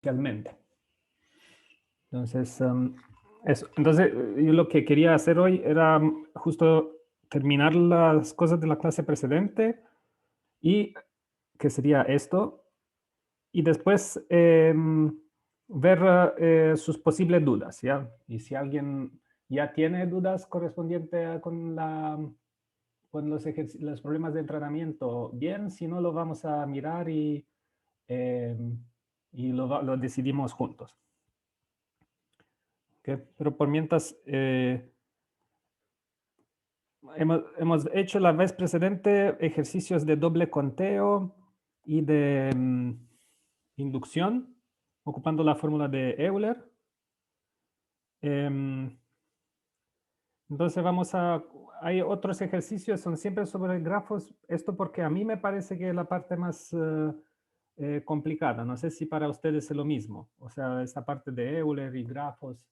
exponencialmente. Entonces, eso. Entonces, yo lo que quería hacer hoy era justo terminar las cosas de la clase precedente y que sería esto, y después ver sus posibles dudas, ¿ya? Y si alguien ya tiene dudas correspondientes con los problemas de entrenamiento, bien, si no, lo vamos a mirar y lo decidimos juntos. ¿Okay? Pero por mientras, hemos hecho la vez precedente ejercicios de doble conteo y de inducción, ocupando la fórmula de Euler. Entonces hay otros ejercicios, son siempre sobre grafos. Esto porque a mí me parece que es la parte más complicada. No sé si para ustedes es lo mismo. O sea, esta parte de Euler y grafos.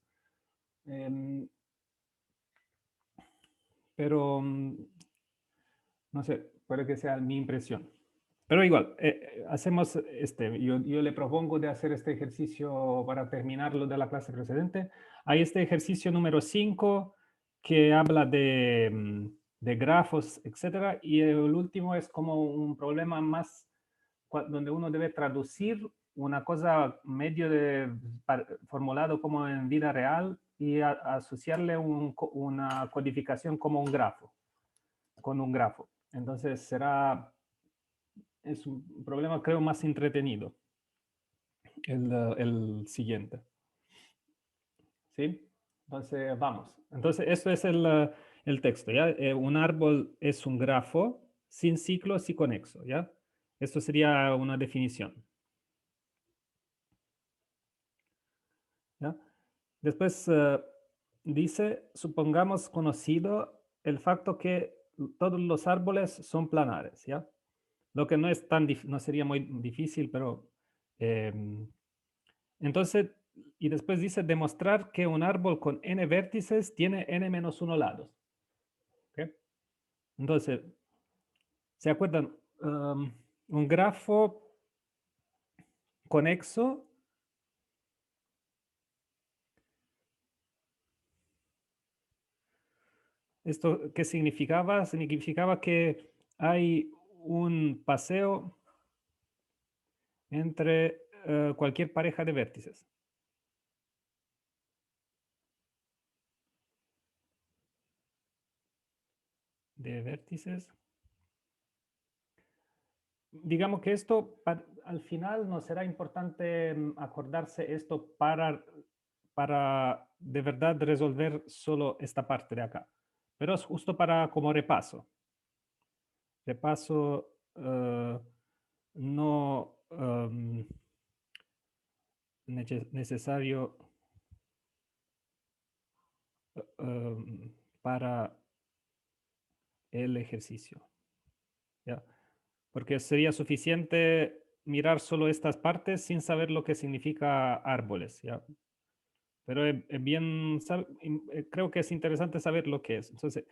Pero no sé, puede que sea mi impresión. Pero igual, hacemos yo le propongo de hacer este ejercicio para terminarlo de la clase precedente. Hay este ejercicio número 5 que habla de grafos, etcétera, y el último es como un problema más donde uno debe traducir una cosa medio formulado como en vida real y asociarle una codificación como un grafo, con un grafo. Entonces es un problema creo más entretenido el siguiente. ¿Sí? Entonces vamos. Entonces esto es el texto, ¿ya? Un árbol es un grafo sin ciclos y conexo, ¿ya? Esto sería una definición. ¿Ya? Después dice, supongamos conocido el facto que todos los árboles son planares, ¿ya? Lo que no es no sería muy difícil, pero entonces, y después dice demostrar que un árbol con n vértices tiene n-1 lados. ¿Okay? Entonces, ¿se acuerdan? Un grafo conexo ¿esto qué significaba? Significaba que hay un paseo entre cualquier pareja de vértices. De vértices. Digamos que esto al final no será importante acordarse esto para de verdad resolver solo esta parte de acá. Pero es justo para como repaso. Repaso no necesario para el ejercicio. ¿Ya? Porque sería suficiente mirar solo estas partes sin saber lo que significa árboles. ¿Ya? Pero bien, creo que es interesante saber lo que es. Entonces,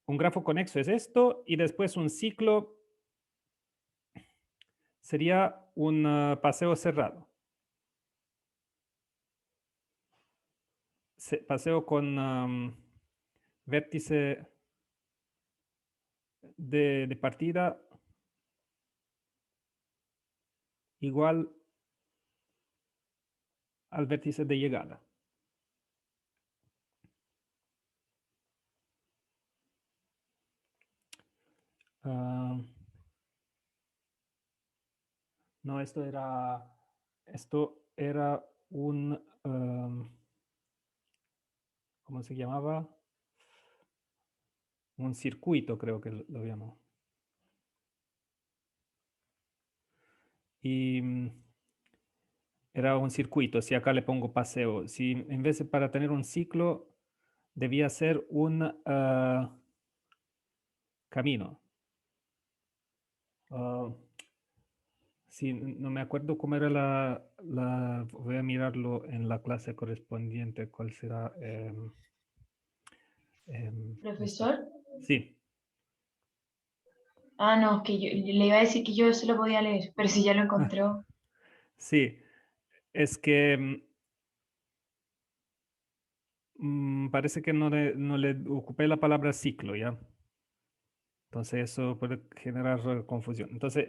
un grafo conexo es esto y después un ciclo sería un paseo cerrado. Paseo con vértice de partida igual al vértice de llegada. No, esto era un, ¿cómo se llamaba? Un circuito, creo que lo llamó. Y era un circuito, si acá le pongo paseo. Si en vez de para tener un ciclo, debía ser un camino. Sí, no me acuerdo cómo era voy a mirarlo en la clase correspondiente, cuál será. Profesor. Sí. Ah, no, que yo le iba a decir que yo se lo podía leer, pero si ya lo encontró. Sí. es que parece que no le ocupé la palabra ciclo, ¿ya? Entonces eso puede generar confusión. Entonces,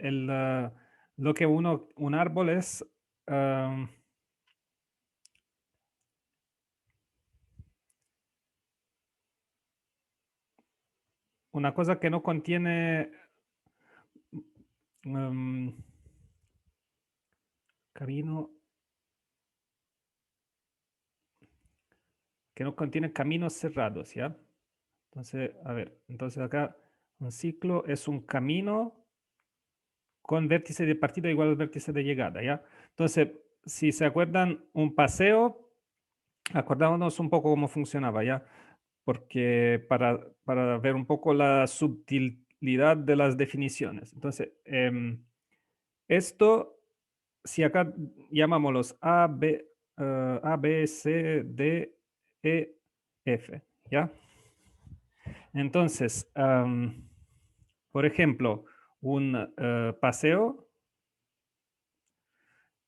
lo que un árbol es una cosa que no contiene um, camino, que no contiene caminos cerrados, ¿ya? Entonces, a ver, entonces acá un ciclo es un camino con vértice de partida igual al vértice de llegada, ¿ya? Entonces, si se acuerdan, un paseo, acordámonos un poco cómo funcionaba, ¿ya? Porque para ver un poco la subtilidad de las definiciones. Entonces, esto, si acá llamamos los A, B, C, D, E, F, ¿ya? Entonces, por ejemplo, un paseo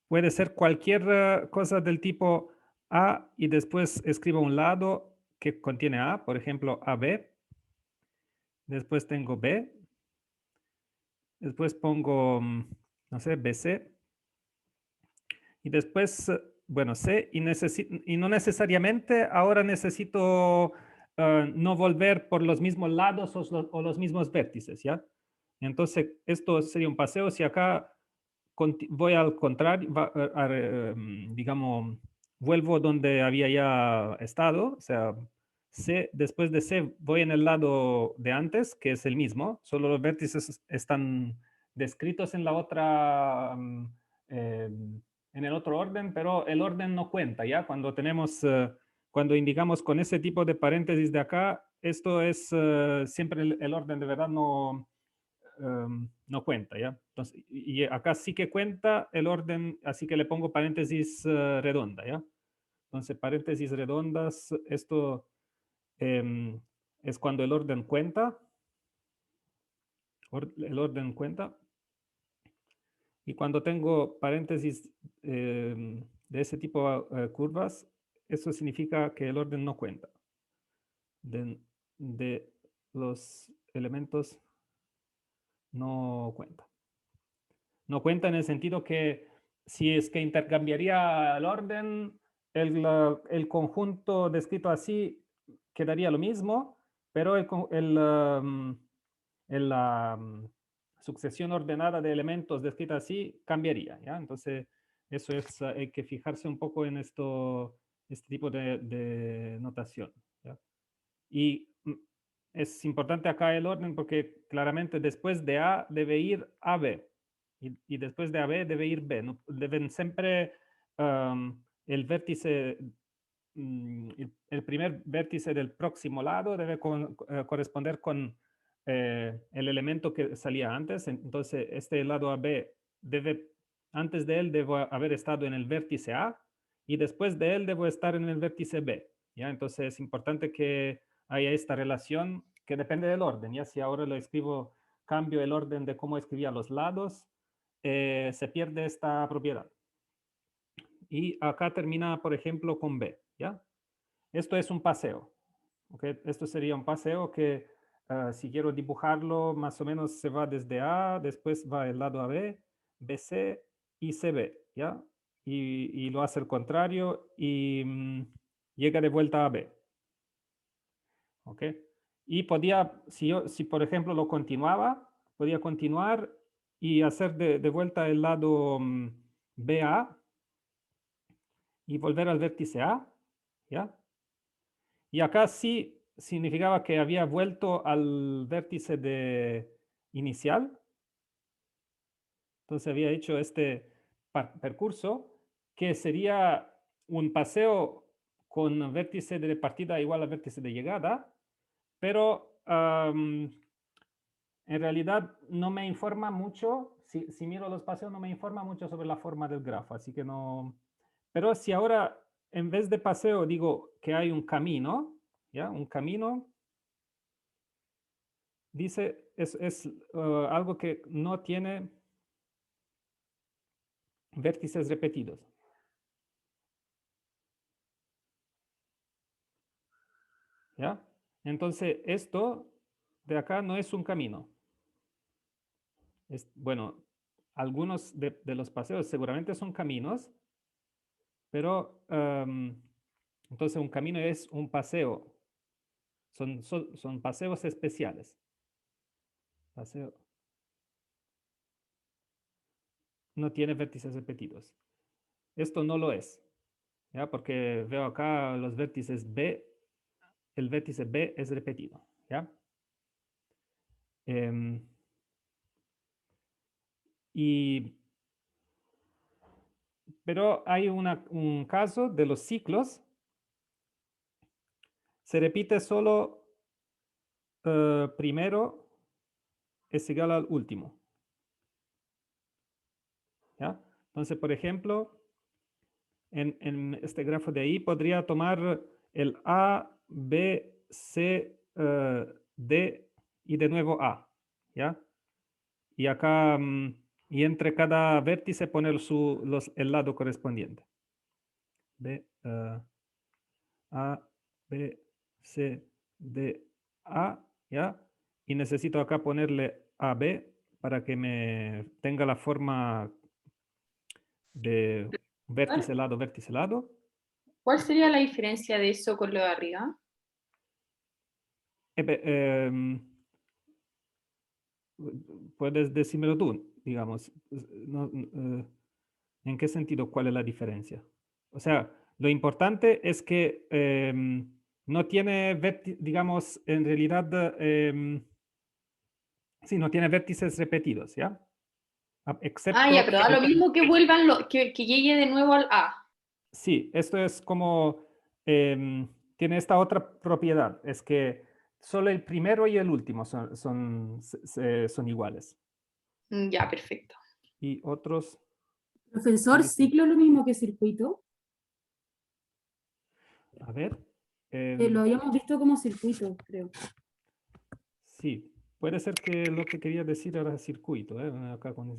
puede ser cualquier cosa del tipo A y después escribo un lado que contiene A, por ejemplo, AB. Después tengo B. Después pongo, no sé, BC. Y después, bueno, C. Y no necesariamente ahora necesito no volver por los mismos lados o los mismos vértices, ¿ya? Entonces, esto sería un paseo. Si acá voy al contrario, digamos, vuelvo donde había ya estado, o sea, C, después de C voy en el lado de antes, que es el mismo, solo los vértices están descritos en la otra, eh, en el otro orden, pero el orden no cuenta, ¿ya? Cuando tenemos, cuando indicamos con ese tipo de paréntesis de acá, esto es siempre el orden de verdad no cuenta, ¿ya? Entonces, y acá sí que cuenta el orden, así que le pongo paréntesis redonda, ¿ya? Entonces, paréntesis redondas, esto es cuando el orden cuenta, el orden cuenta, y cuando tengo paréntesis de ese tipo de curvas, eso significa que el orden no cuenta de, de los elementos no cuenta. No cuenta en el sentido que si es que intercambiaría el orden, el conjunto descrito así quedaría lo mismo, pero la sucesión ordenada de elementos descrita así cambiaría, ¿ya? Entonces, eso es, hay que fijarse un poco en este tipo de notación, ¿ya? Y es importante acá el orden porque claramente después de A debe ir AB y después de AB debe ir B. ¿No? Deben siempre el vértice, el primer vértice del próximo lado debe corresponder con el elemento que salía antes. Entonces, este lado AB debe, antes de él debo haber estado en el vértice A y después de él debo estar en el vértice B. ¿Ya? Entonces, es importante que haya esta relación que depende del orden. Ya si ahora lo escribo, cambio el orden de cómo escribía los lados, se pierde esta propiedad. Y acá termina, por ejemplo, con B. ¿Ya? Esto es un paseo. ¿Okay? Esto sería un paseo que si quiero dibujarlo, más o menos se va desde A, después va el lado AB, BC y CB, ¿ya? Y lo hace al contrario y llega de vuelta a B, ¿ok? Y podía, si por ejemplo lo continuaba, podía continuar y hacer de vuelta el lado BA y volver al vértice A, ¿ya? Y acá sí significaba que había vuelto al vértice inicial. Entonces había hecho este percurso que sería un paseo con vértice de partida igual al vértice de llegada, pero en realidad no me informa mucho, si miro los paseos no me informa mucho sobre la forma del grafo, así que no. Pero si ahora en vez de paseo digo que hay un camino, ¿ya? Un camino, dice, es algo que no tiene vértices repetidos. ¿Ya? Entonces, esto de acá no es un camino. Bueno, algunos de los paseos seguramente son caminos, pero entonces un camino es un paseo. Son paseos especiales. Paseo no tiene vértices repetidos. Esto no lo es, ¿ya? Porque veo acá los vértices B, el vértice B es repetido, ¿ya? Em, pero hay un caso de los ciclos, se repite solo primero es igual al último, ¿ya? Entonces, por ejemplo, en este grafo de ahí podría tomar el A, B, C, D y de nuevo A, ¿ya? Y acá, y entre cada vértice poner el lado correspondiente. B, A, B, C, D, A, ¿ya? Y necesito acá ponerle AB para que me tenga la forma de ¿Cuál, vértice, lado, vértice, lado. cuál sería la diferencia de eso con lo de arriba? Em, puedes decírmelo tú, digamos. ¿En qué sentido? ¿Cuál es la diferencia? O sea, lo importante es que no tiene, digamos, en realidad, sí, no tiene vértices repetidos, ¿ya? Ah, ya, Excepto pero da lo mismo que vuelvan, que llegue de nuevo al A. sí, esto es como, tiene esta otra propiedad, es que solo el primero y el último son iguales. Ya, perfecto. Y otros son Profesor, distintos. ciclo es lo mismo que circuito. A ver. Lo habíamos visto como circuito, creo. Sí, puede ser que lo que quería decir era circuito, acá con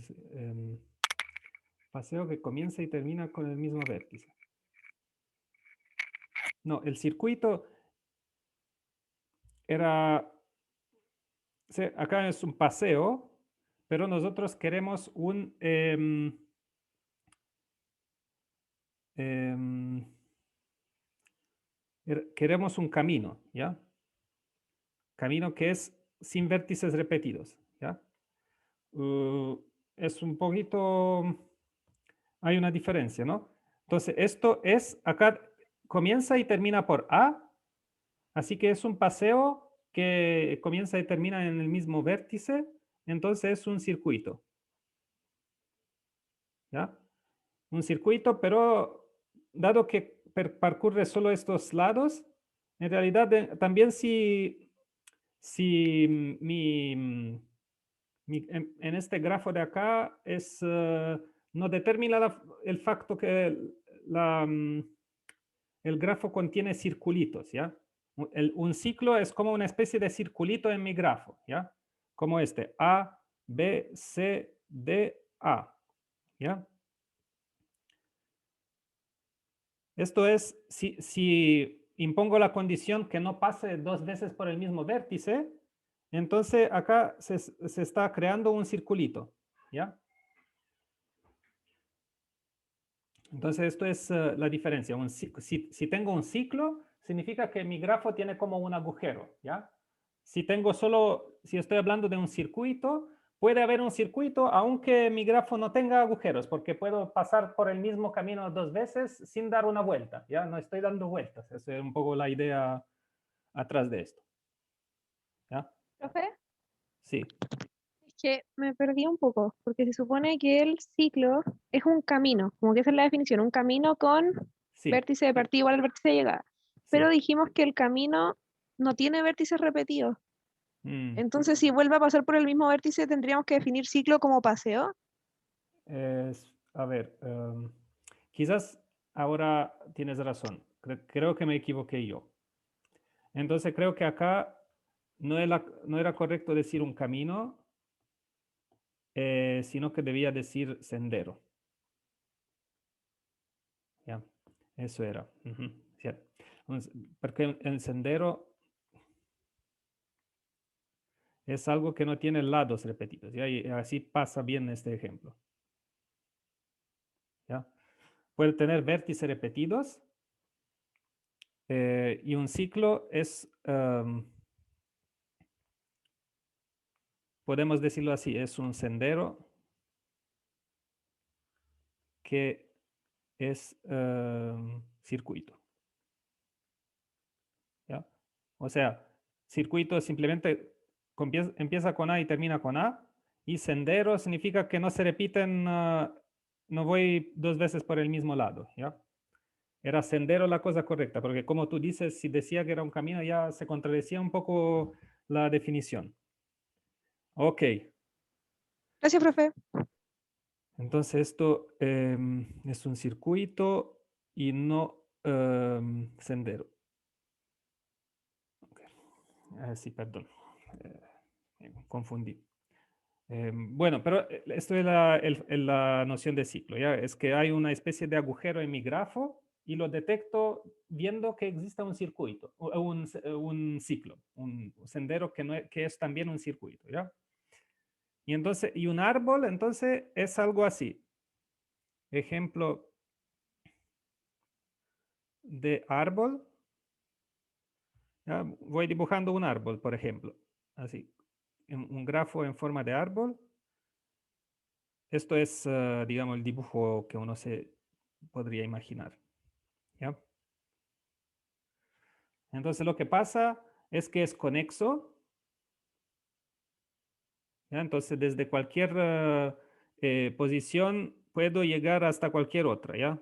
paseo que comienza y termina con el mismo vértice. No, el circuito era, sí, acá es un paseo, pero nosotros queremos em, queremos un camino, ¿ya? Camino que es sin vértices repetidos, ¿ya? Es un poquito, hay una diferencia, ¿no? Entonces, esto es, acá comienza y termina por A, así que es un paseo que comienza y termina en el mismo vértice, entonces es un circuito, ¿ya? Un circuito, pero dado que percurre solo estos lados, en realidad también si en este grafo de acá no determina el facto que el grafo contiene circulitos, ¿ya? Un ciclo es como una especie de circulito en mi grafo, ¿ya? Como este, A, B, C, D, A, ¿ya? Esto es, si impongo la condición que no pase dos veces por el mismo vértice, entonces acá se está creando un circulito, ¿ya? Entonces esto es la diferencia. Si tengo un ciclo, significa que mi grafo tiene como un agujero, ¿ya? Si estoy hablando de un circuito, puede haber un circuito aunque mi grafo no tenga agujeros, porque puedo pasar por el mismo camino dos veces sin dar una vuelta, ¿ya? No estoy dando vueltas. Esa es un poco la idea atrás de esto, ¿ya? Profe, Sí, es que me perdí un poco, porque se supone que el ciclo es un camino, como que esa es la definición, un camino con sí, vértice de partida igual al vértice de llegada. Pero sí. dijimos que el camino no tiene vértices repetidos. Mm, Entonces, si vuelve a pasar por el mismo vértice, tendríamos que definir ciclo como paseo. a ver, quizás ahora tienes razón. Creo que me equivoqué yo. Entonces creo que acá no era correcto decir un camino, sino que debía decir sendero. ¿Ya? Eso era. Ujú, cierto. Entonces, porque el sendero es algo que no tiene lados repetidos. ¿Ya? Y así pasa bien este ejemplo. ¿Ya? Puede tener vértices repetidos y un ciclo es, podemos decirlo así, es un sendero que es circuito. ¿Ya? O sea, circuito simplemente empieza con A y termina con A, y sendero significa que no se repiten, no voy dos veces por el mismo lado. ¿Ya? Era sendero la cosa correcta, porque como tú dices, si decía que era un camino, ya se contradecía un poco la definición. Ok, Gracias, profe. entonces esto es un circuito y no sendero. Ok. Sí, perdón, me confundí. Bueno, pero esto es la noción de ciclo, ¿ya? Es que hay una especie de agujero en mi grafo y lo detecto viendo que exista un circuito, o un ciclo, un sendero que es también un circuito, ¿ya? Y entonces, y un árbol, entonces, es algo así. Ejemplo de árbol, ¿ya? Voy dibujando un árbol, por ejemplo, así, un grafo en forma de árbol. Esto es, digamos, el dibujo que uno se podría imaginar. ¿Ya? Entonces lo que pasa es que es conexo. ¿Ya? Entonces desde cualquier posición puedo llegar hasta cualquier otra. ¿Ya?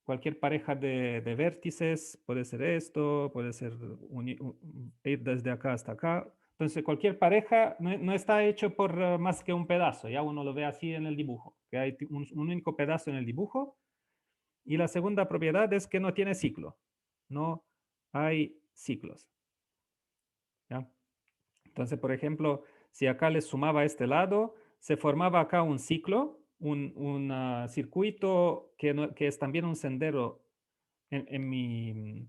Cualquier pareja de vértices puede ser esto, puede ser ir desde acá hasta acá. Entonces cualquier pareja no está hecho por más que un pedazo. Ya uno lo ve así en el dibujo, que hay un único pedazo en el dibujo. Y la segunda propiedad es que no tiene ciclo. No hay ciclos. ¿Ya? Entonces, por ejemplo, si acá le sumaba a este lado, se formaba acá un ciclo, un circuito que es también un sendero en mi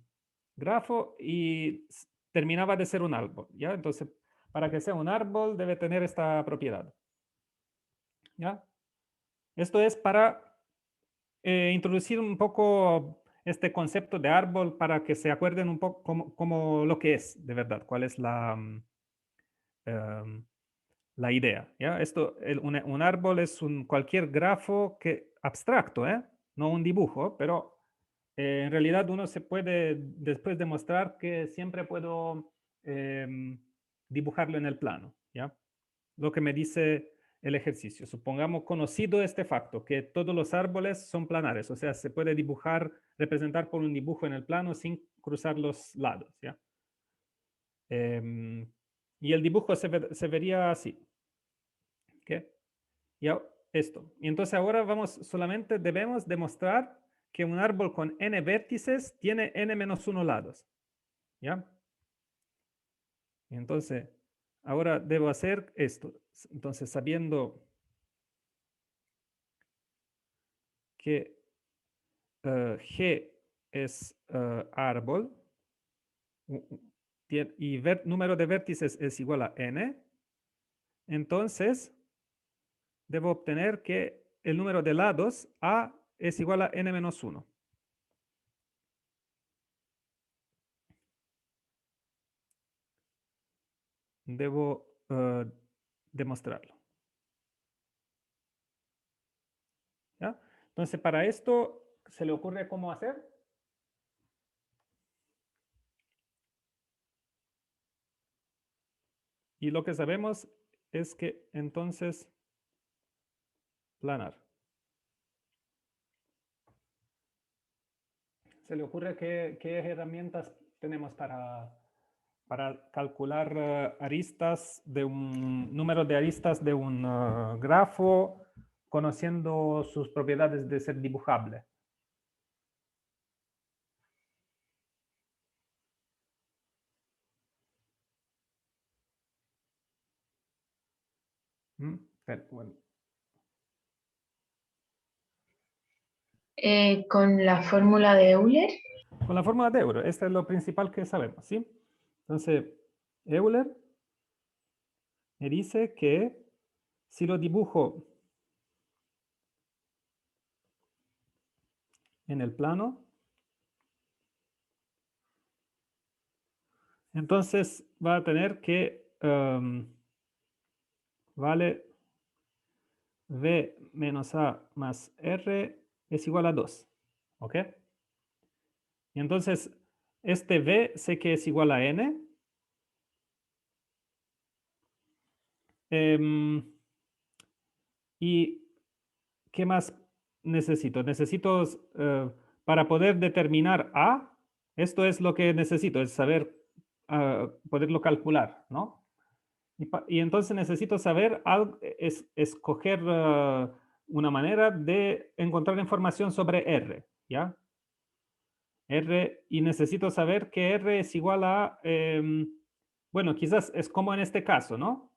grafo y terminaba de ser un árbol. ¿Ya? Entonces, para que sea un árbol debe tener esta propiedad. ¿Ya? Esto es para introducir un poco este concepto de árbol para que se acuerden un poco como lo que es de verdad, cuál es la idea. ¿Ya? Esto, un árbol es cualquier grafo abstracto, no un dibujo, pero en realidad uno se puede después demostrar que siempre puedo dibujarlo en el plano. ¿Ya? Lo que me dice el ejercicio. Supongamos conocido este facto, que todos los árboles son planares, o sea, se puede dibujar, representar por un dibujo en el plano sin cruzar los lados. ¿Ya? Y el dibujo se vería así. ¿Okay? Ya esto. Y entonces ahora solamente debemos demostrar que un árbol con n vértices tiene n-1 lados. ¿Ya? Y entonces, ahora debo hacer esto. Entonces, sabiendo que G es árbol y número de vértices es igual a n, entonces debo obtener que el número de lados A es igual a n-1. Debo demostrarlo. ¿Ya? Entonces, para esto, ¿se le ocurre cómo hacer? Y lo que sabemos es que entonces planar. ¿Se le ocurre qué herramientas tenemos para calcular aristas de un número de aristas de un grafo conociendo sus propiedades de ser dibujable? Bueno. Con la fórmula de Euler. Con la fórmula de Euler, este es lo principal que sabemos, ¿sí? Entonces, Euler me dice que si lo dibujo en el plano, entonces va a tener que vale v menos a más r es igual a 2. ¿Ok? Y entonces este v sé que es igual a n. ¿Y qué más necesito? Necesito, para poder determinar a, esto es lo que necesito, es saber, poderlo calcular, ¿no? Y entonces necesito saber, escoger una manera de encontrar información sobre R, ¿ya? R, y necesito saber que R es igual a, bueno, quizás es como en este caso, ¿no?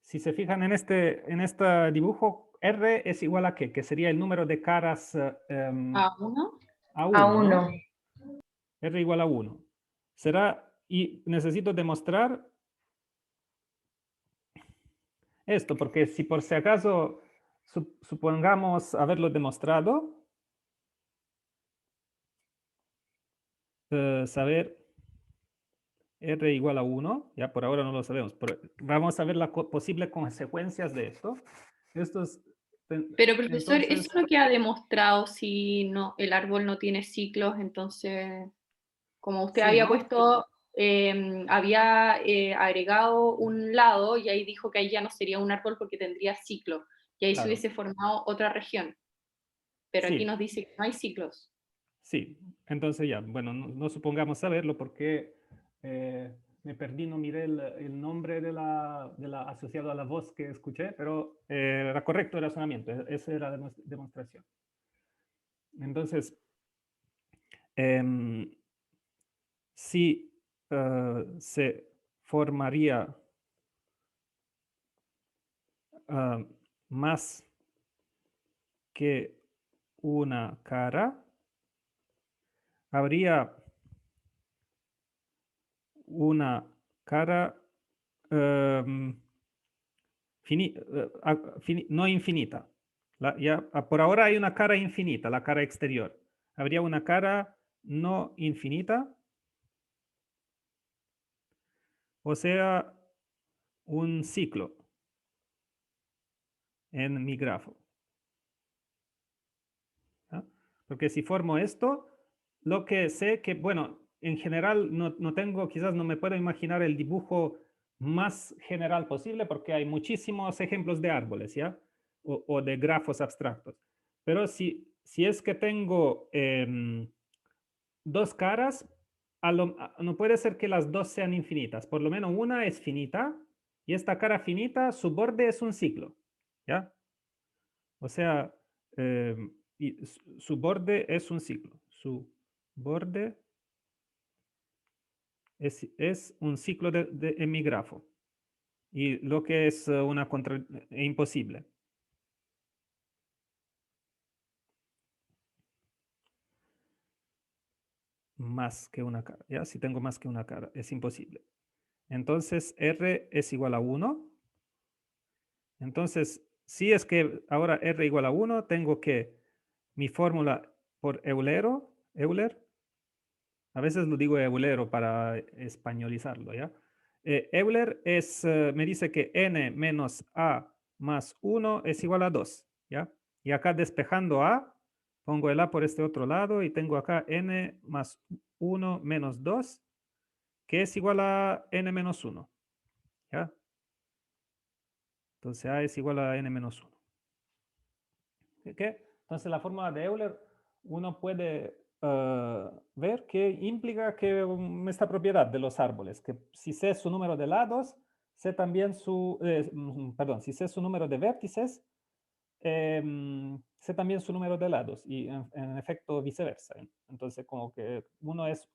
Si se fijan en este dibujo, R es igual a ¿qué? Que sería el número de caras A 1. a A 1, ¿no? 1. R igual a 1. Será, y necesito demostrar esto, porque si por si acaso supongamos haberlo demostrado, saber R igual a 1, ya por ahora no lo sabemos, pero vamos a ver las posibles consecuencias de esto. Pero profesor, Entonces, eso es lo que ha demostrado si no, el árbol no tiene ciclos, entonces, como usted sí, había ¿no? puesto, había agregado un lado y ahí dijo que ahí ya no sería un árbol porque tendría ciclos, y ahí se Claro. hubiese formado otra región. Pero aquí Sí, nos dice que no hay ciclos. sí. Entonces ya, bueno, no supongamos saberlo porque me perdí, no miré el nombre de la asociado a la voz que escuché, pero era correcto el razonamiento, esa era la demostración. Entonces, si se formaría más que una cara, habría una cara no infinita. Por ahora hay una cara infinita, la cara exterior. Habría una cara no infinita, o sea, un ciclo en mi grafo. ¿Ya? Porque si formo esto, lo que sé que, bueno, en general no tengo, quizás no me puedo imaginar el dibujo más general posible porque hay muchísimos ejemplos de árboles, ¿ya? O de grafos abstractos. Pero si es que tengo dos caras, no puede ser que las dos sean infinitas. Por lo menos una es finita y esta cara finita, su borde es un ciclo, ¿ya? O sea, y su borde es un ciclo. Su borde es un ciclo en mi grafo. Y lo que es imposible. Más que una cara. ¿Ya? Si tengo más que una cara, es imposible. Entonces, R es igual a 1. Entonces, si es que ahora R igual a 1, tengo que mi fórmula por Euler, a veces lo digo Eulero para españolizarlo, ¿ya? Euler me dice que n menos a más 1 es igual a 2, ¿ya? Y acá despejando a, pongo el a por este otro lado y tengo acá n más 1 menos 2, que es igual a n menos 1, ¿ya? Entonces a es igual a n menos 1. ¿Ok? Entonces la fórmula de Euler uno puede ver que implica que esta propiedad de los árboles, que si sé su número de lados, sé también perdón, si sé su número de vértices, sé también su número de lados y en efecto viceversa. Entonces como que uno es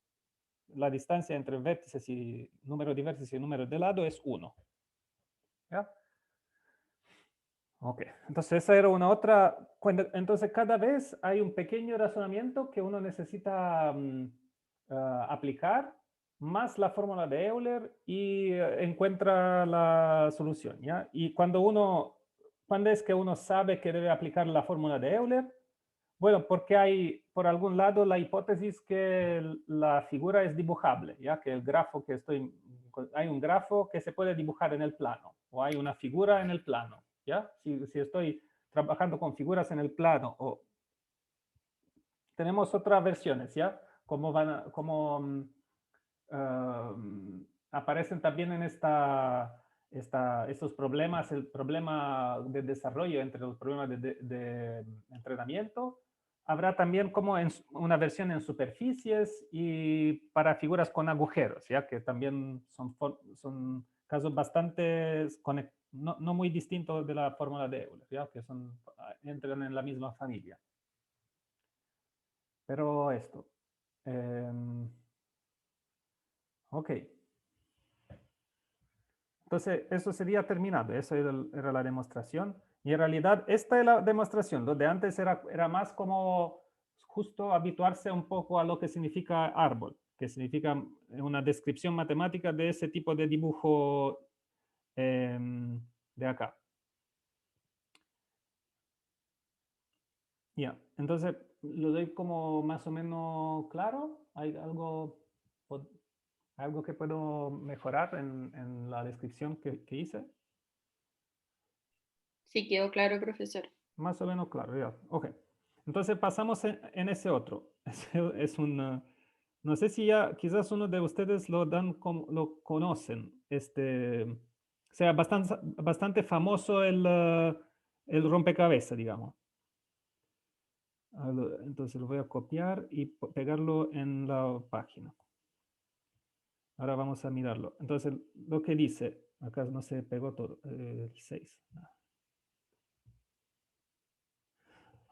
la distancia entre vértices y número de vértices y número de lado es 1. ¿Ya? Ok, entonces esa era una otra. Entonces cada vez hay un pequeño razonamiento que uno necesita aplicar más la fórmula de Euler y encuentra la solución, ¿ya? Y cuando es que uno sabe que debe aplicar la fórmula de Euler? Bueno, porque hay por algún lado la hipótesis que la figura es dibujable, ¿ya? Que el grafo hay un grafo que se puede dibujar en el plano, o hay una figura en el plano, ¿ya? Si estoy trabajando con figuras en el plano, o tenemos otras versiones, ¿ya? Como aparecen también en estos problemas, el problema de desarrollo entre los problemas de entrenamiento. Habrá también como una versión en superficies y para figuras con agujeros, ya que también son casos bastante no muy distintos de la fórmula de Euler, ya que entran en la misma familia. Pero esto. Ok. Entonces, eso sería terminado. Eso era la demostración. Y en realidad, esta es la demostración. Lo de antes era más como justo habituarse un poco a lo que significa árbol, que significa una descripción matemática de ese tipo de dibujo de acá. Ya, entonces, lo doy como más o menos claro. ¿Hay algo que puedo mejorar en la descripción que hice? Sí, quedó claro, profesor. Más o menos claro, ya. Ok. Entonces pasamos en ese otro. Es no sé si ya quizás uno de ustedes lo conocen. O sea, bastante famoso el rompecabezas, digamos. Entonces lo voy a copiar y pegarlo en la página. Ahora vamos a mirarlo. Entonces, lo que dice, acá no se pegó todo, el 6.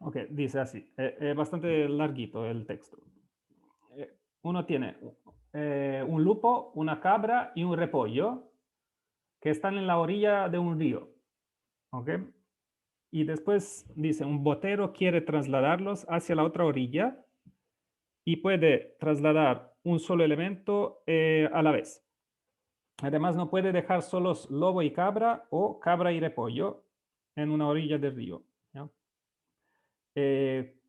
Ok, dice así, es bastante larguito el texto. Uno tiene un lupo, una cabra y un repollo que están en la orilla de un río. ¿Ok? Y después dice, un botero quiere trasladarlos hacia la otra orilla y puede trasladar un solo elemento a la vez. Además, no puede dejar solos lobo y cabra o cabra y repollo en una orilla del río. ¿Ya?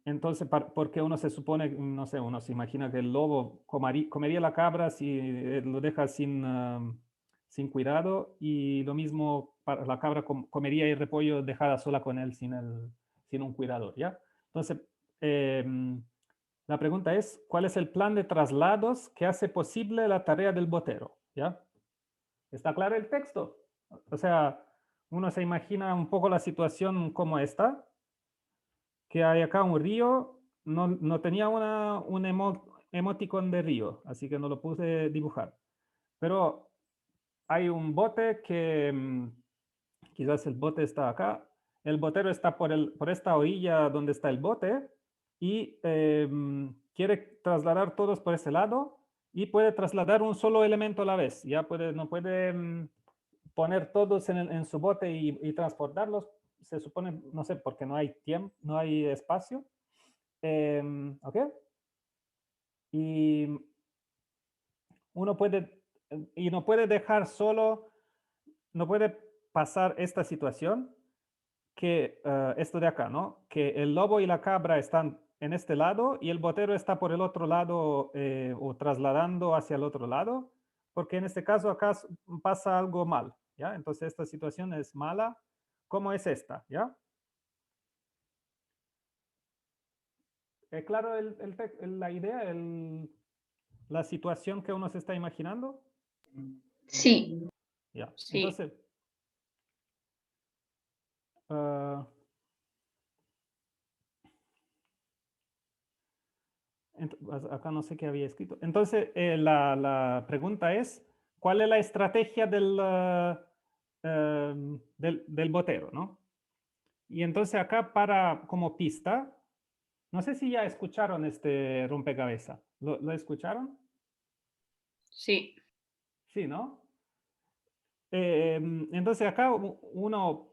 Entonces, porque uno se supone, no sé, uno se imagina que el lobo comería la cabra si lo deja sin cuidado, y lo mismo para la cabra comería el repollo dejada sola con él sin un cuidador, ¿ya? Entonces, la pregunta es, ¿cuál es el plan de traslados que hace posible la tarea del botero? ¿Ya? ¿Está claro el texto? O sea, uno se imagina un poco la situación como esta, que hay acá un río, no tenía un emoticon de río, así que no lo puse dibujar. Pero hay un bote que quizás el bote está acá, el botero está por esta orilla donde está el bote y quiere trasladar todos por ese lado y puede trasladar un solo elemento a la vez. Ya no puede poner todos en su bote y transportarlos. Se supone, no sé, porque no hay tiempo, no hay espacio. ¿Ok? Y uno no puede dejar solo, no puede pasar esta situación que esto de acá, ¿no? Que el lobo y la cabra están en este lado y el botero está por el otro lado o trasladando hacia el otro lado, porque en este caso acá pasa algo mal, ¿ya? Entonces esta situación es mala. ¿Cómo es esta? ¿Ya? ¿Claro la idea, la situación que uno se está imaginando? Sí, Ya. sí. Entonces, acá no sé qué había escrito. Entonces, la pregunta es, ¿cuál es la estrategia del botero, ¿no? Y entonces acá como pista, no sé si ya escucharon este rompecabezas. ¿Lo escucharon? Sí. Sí, ¿no? Entonces acá uno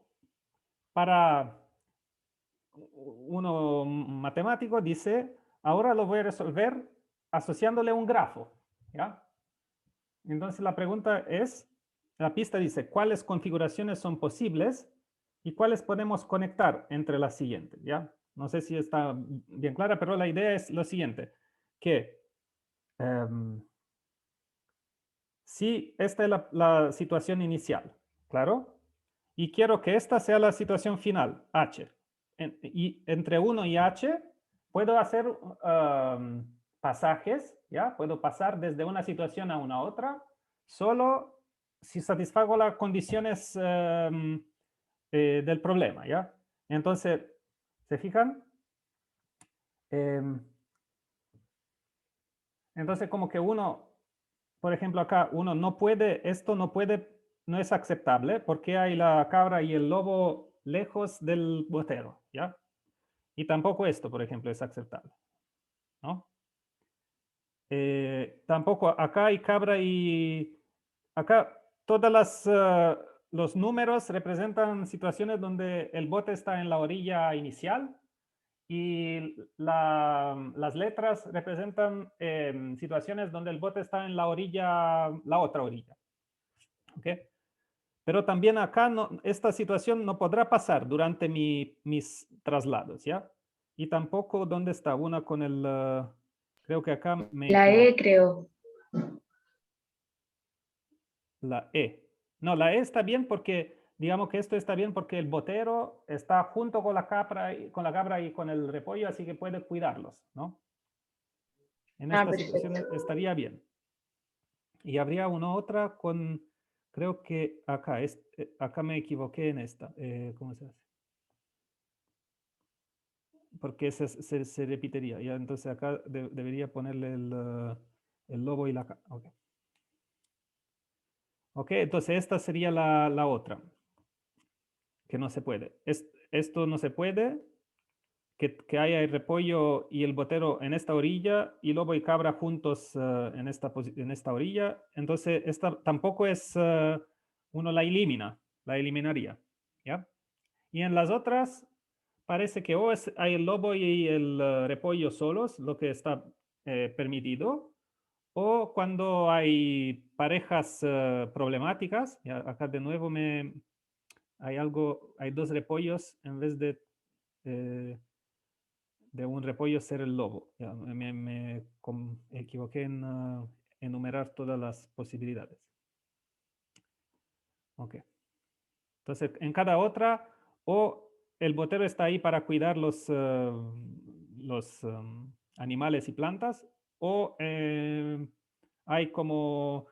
matemático dice, ahora lo voy a resolver asociándole un grafo, ¿ya? Entonces la pregunta es, la pista dice, ¿cuáles configuraciones son posibles y cuáles podemos conectar entre las siguientes? ¿Ya? No sé si está bien clara, pero la idea es lo siguiente, que si esta es la situación inicial, ¿claro? Y quiero que esta sea la situación final, H. Y entre 1 y H puedo hacer pasajes, ¿ya? Puedo pasar desde una situación a una otra, solo si satisfago las condiciones del problema, ¿ya? Entonces, ¿se fijan? Entonces, como que uno, por ejemplo, acá uno no puede, esto no puede, no es aceptable porque hay la cabra y el lobo lejos del botero, ¿ya? Y tampoco esto, por ejemplo, es aceptable, ¿no? Tampoco acá hay cabra y acá todas los números representan situaciones donde el bote está en la orilla inicial y las letras representan situaciones donde el bote está en la orilla, la otra orilla. ¿Ok? Pero también acá esta situación no podrá pasar durante mis traslados, ¿ya? Y tampoco dónde está una con el, creo que acá me La equivoco. E, creo. La E. No, la E está bien porque, digamos que esto está bien porque el botero está junto con la cabra y con el repollo, así que puede cuidarlos, ¿no? En esta situación Perfecto. estaría bien. Y habría una otra con, creo que acá, acá me equivoqué en esta. ¿Cómo se hace? Porque se repetiría. Ya, entonces acá debería ponerle el lobo y la cabra. Okay. Ok, entonces esta sería la otra, que no se puede. Esto no se puede, que haya el repollo y el botero en esta orilla y lobo y cabra juntos en esta orilla. Entonces, esta tampoco es, uno la elimina, la eliminaría. ¿Ya? Y en las otras, parece que o hay el lobo y el repollo solos, lo que está permitido, o cuando hay parejas problemáticas, ya acá de nuevo hay dos repollos en vez de un repollo ser el lobo. Ya, me equivoqué en enumerar todas las posibilidades. Ok. Entonces, en cada otra, o el botero está ahí para cuidar los animales y plantas, o hay como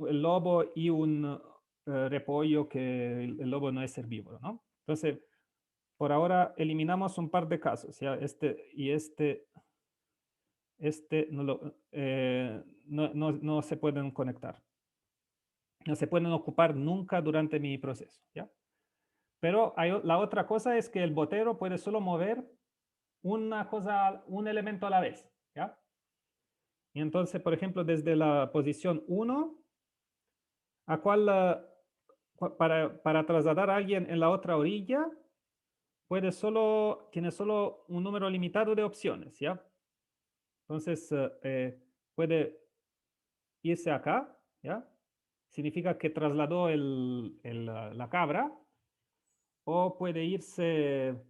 el lobo y un repollo que el lobo no es herbívoro, ¿no? Entonces, por ahora eliminamos un par de casos, ¿ya? Este y este no se pueden conectar. No se pueden ocupar nunca durante mi proceso, ¿ya? Pero la otra cosa es que el botero puede solo mover una cosa, un elemento a la vez, ¿ya? Y entonces, por ejemplo, desde la posición 1, a cual, para trasladar a alguien en la otra orilla, tiene solo un número limitado de opciones, ¿ya? Entonces, puede irse acá, ¿ya? Significa que trasladó la cabra, o puede irse.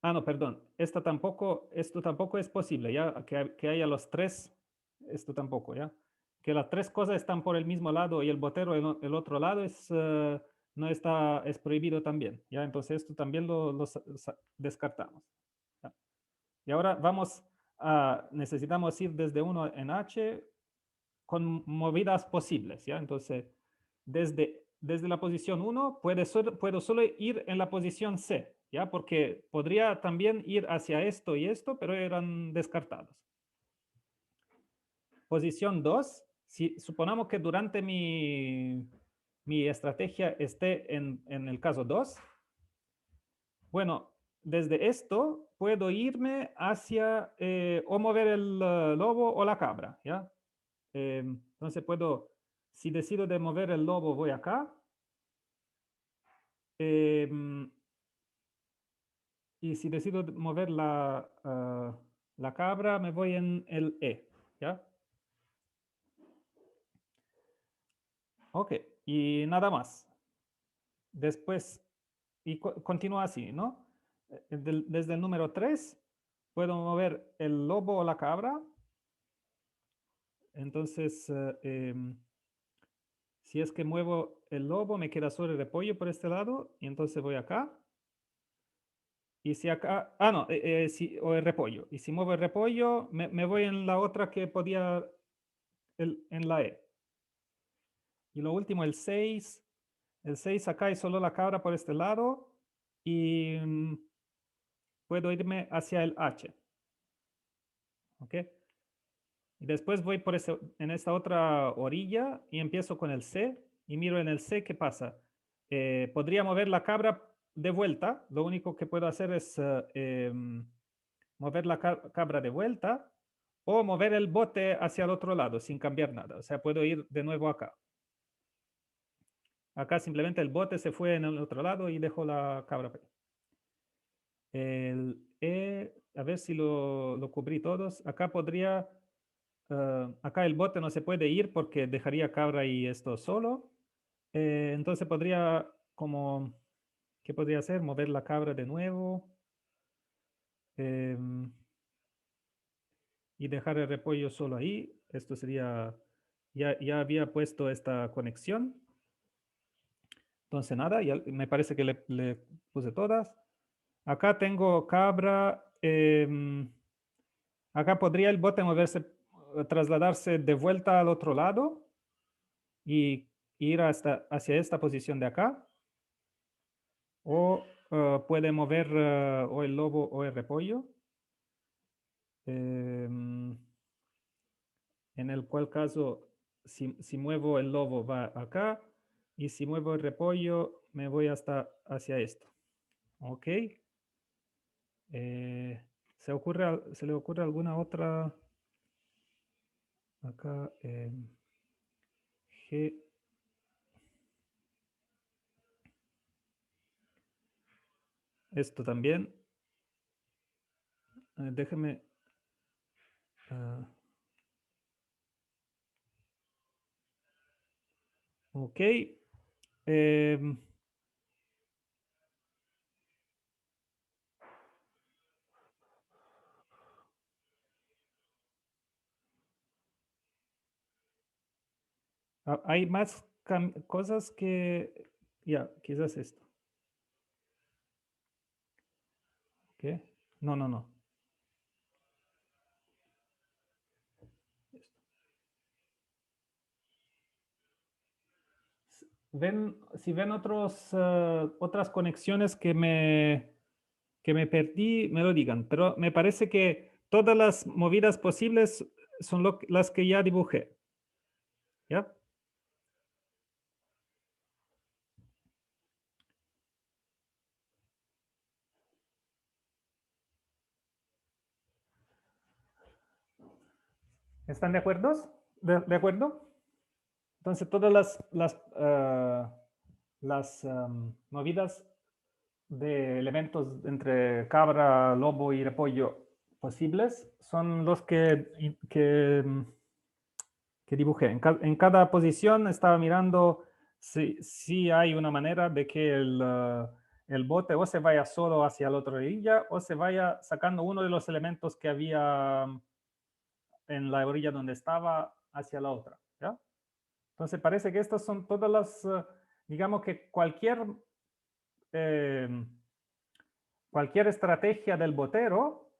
Ah, no, perdón. Esto tampoco es posible, ¿ya? Que haya los tres, esto tampoco, ¿ya? Que las tres cosas están por el mismo lado y el botero el otro lado no está, es prohibido también, ¿ya? Entonces esto también lo descartamos, ¿ya? Y ahora necesitamos ir desde 1 en H con movidas posibles, ¿ya? Entonces, desde la posición 1 puedo solo ir en la posición C, ¿ya? Porque podría también ir hacia esto y esto, pero eran descartados. Posición 2, si suponamos que durante mi estrategia esté en el caso 2, bueno, desde esto puedo irme hacia o mover el lobo o la cabra, ¿ya? Entonces si decido de mover el lobo, voy acá. Y si decido mover la cabra, me voy en el E, ¿ya? Ok, y nada más. Después, y continúa así, ¿no? Desde el número 3, puedo mover el lobo o la cabra. Entonces, si es que muevo el lobo, me queda solo el repollo por este lado, y entonces voy acá. Y si acá, no, o el repollo. Y si muevo el repollo, me voy en la otra que podía, en la E. Y lo último, el 6. El 6 acá y solo la cabra por este lado. Y puedo irme hacia el H. ¿Ok? Y después voy por en esta otra orilla y empiezo con el C. Y miro en el C qué pasa. Podría mover la cabra de vuelta. Lo único que puedo hacer es mover la cabra de vuelta o mover el bote hacia el otro lado sin cambiar nada. O sea, puedo ir de nuevo acá. Acá simplemente el bote se fue en el otro lado y dejó la cabra. El E, a ver si lo cubrí todos. Acá podría, acá el bote no se puede ir porque dejaría cabra y esto solo. Entonces podría como, ¿qué podría hacer? Mover la cabra de nuevo. Y dejar el repollo solo ahí. Esto sería, ya había puesto esta conexión. Entonces nada, ya me parece que le puse todas. Acá tengo cabra. Acá podría el bote moverse, trasladarse de vuelta al otro lado y ir hacia esta posición de acá. O puede mover o el lobo o el repollo. En el cual caso, si muevo el lobo va acá y si muevo el repollo me voy hacia esto. Ok. ¿Se le ocurre alguna otra? Acá G. Esto también. Déjeme. Ok. Hay más cosas que... Ya, quizás esto. ¿Qué? No, no, no. Si ven otras conexiones que me perdí, me lo digan. Pero me parece que todas las movidas posibles son las que ya dibujé. ¿Ya? ¿Están de acuerdo? ¿De acuerdo? Entonces, todas las movidas de elementos entre cabra, lobo y repollo posibles son los que dibujé. En cada posición estaba mirando si hay una manera de que el bote o se vaya solo hacia la otra orilla o se vaya sacando uno de los elementos que había en la orilla donde estaba hacia la otra. ¿Ya? Entonces parece que estas son todas las, digamos que cualquier estrategia del botero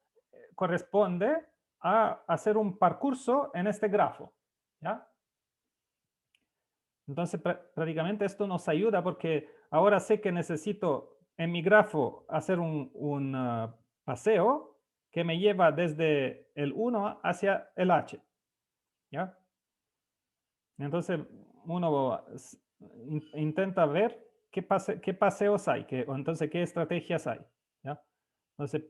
corresponde a hacer un percurso en este grafo. ¿Ya? Entonces prácticamente esto nos ayuda porque ahora sé que necesito en mi grafo hacer un paseo que me lleva desde el 1 hacia el H. ¿Ya? Entonces uno intenta ver qué paseos hay, o entonces qué estrategias hay. ¿Ya? Entonces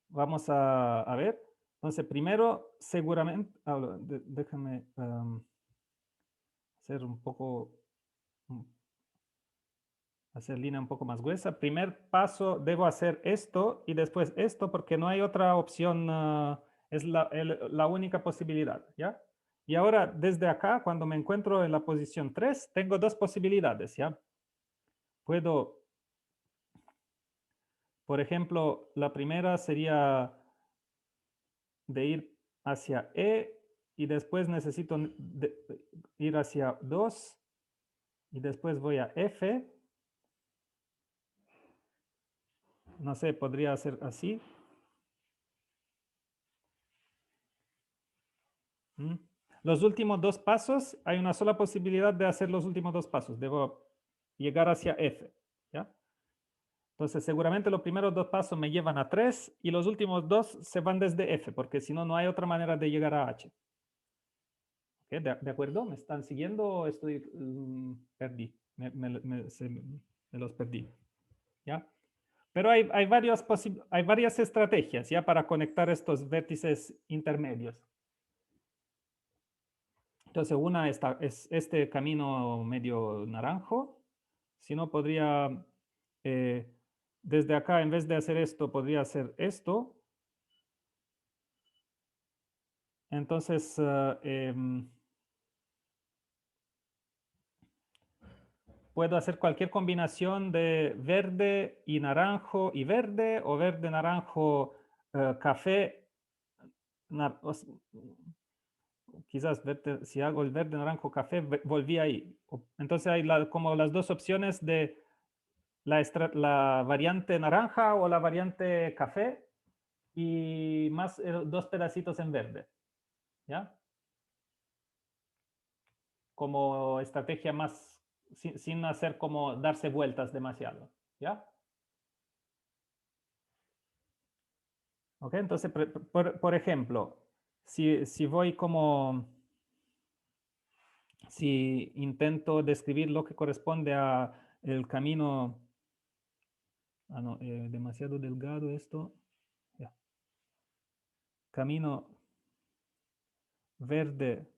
vamos a ver. Entonces primero seguramente, déjame hacer hacer línea un poco más gruesa. Primer paso, debo hacer esto y después esto porque no hay otra opción, es la única posibilidad, ¿ya? Y ahora, desde acá, cuando me encuentro en la posición 3, tengo dos posibilidades, ¿ya? Puedo, por ejemplo, la primera sería de ir hacia E y después necesito ir hacia 2 y después voy a F. No sé, podría ser así. Los últimos dos pasos, hay una sola posibilidad de hacer los últimos dos pasos. Debo llegar hacia F, ¿ya? Entonces, seguramente los primeros dos pasos me llevan a 3 y los últimos dos se van desde F, porque si no, no hay otra manera de llegar a H. ¿Okay? ¿De acuerdo? ¿Me están siguiendo o estoy perdí? Me los perdí. ¿Ya? Pero hay varias estrategias ya para conectar estos vértices intermedios. Entonces, una es este camino medio naranjo. Si no, podría, desde acá, en vez de hacer esto, podría hacer esto. Entonces, puedo hacer cualquier combinación de verde y naranjo y verde, o verde, naranjo, café. Quizás si hago el verde, naranjo, café, volví ahí. Entonces hay como las dos opciones de la variante naranja o la variante café y más dos pedacitos en verde. ¿Ya? Como estrategia más, sin hacer como darse vueltas demasiado. ¿Ya? Ok, entonces, por ejemplo, si voy como, si intento describir lo que corresponde a el camino, no, demasiado delgado esto, ya. Camino verde,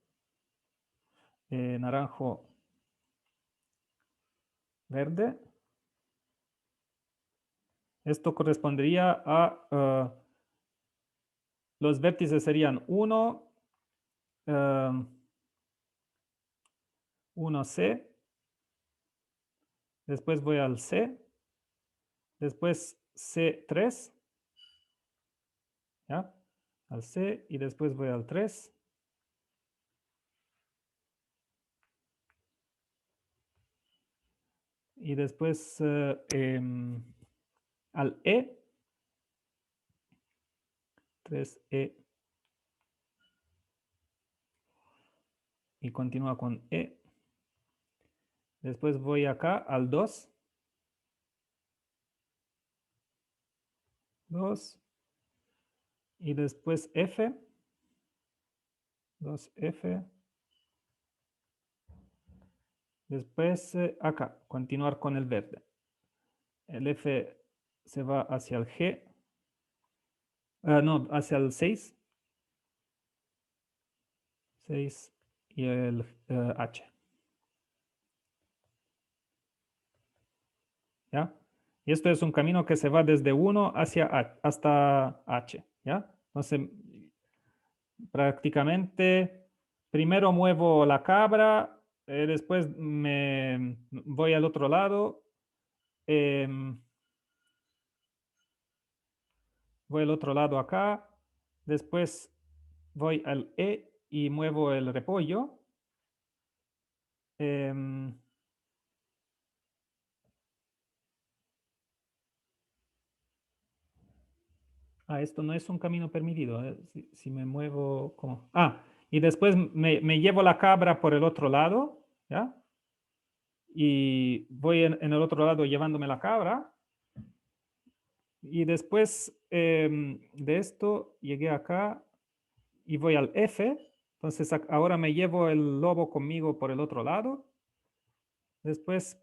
naranjo, verde. Esto correspondería a, los vértices serían 1, 1C, después voy al C, después C3, ¿ya? Al C y después voy al 3. Y después al E, 3E, y continúa con E. Después voy acá al 2. 2. Y después F. 2F. Después acá, continuar con el verde. El F se va hacia el G. No, hacia el 6. 6 y el H. ¿Ya? Y esto es un camino que se va desde 1 hasta H. ¿Ya? Entonces, prácticamente, primero muevo la cabra, después me voy al otro lado. Voy al otro lado acá. Después voy al E y muevo el repollo. Esto no es un camino permitido. Si me muevo como... y después me llevo la cabra por el otro lado, ¿ya? Y voy en el otro lado llevándome la cabra. Y después de esto llegué acá y voy al F. Entonces ahora me llevo el lobo conmigo por el otro lado. Después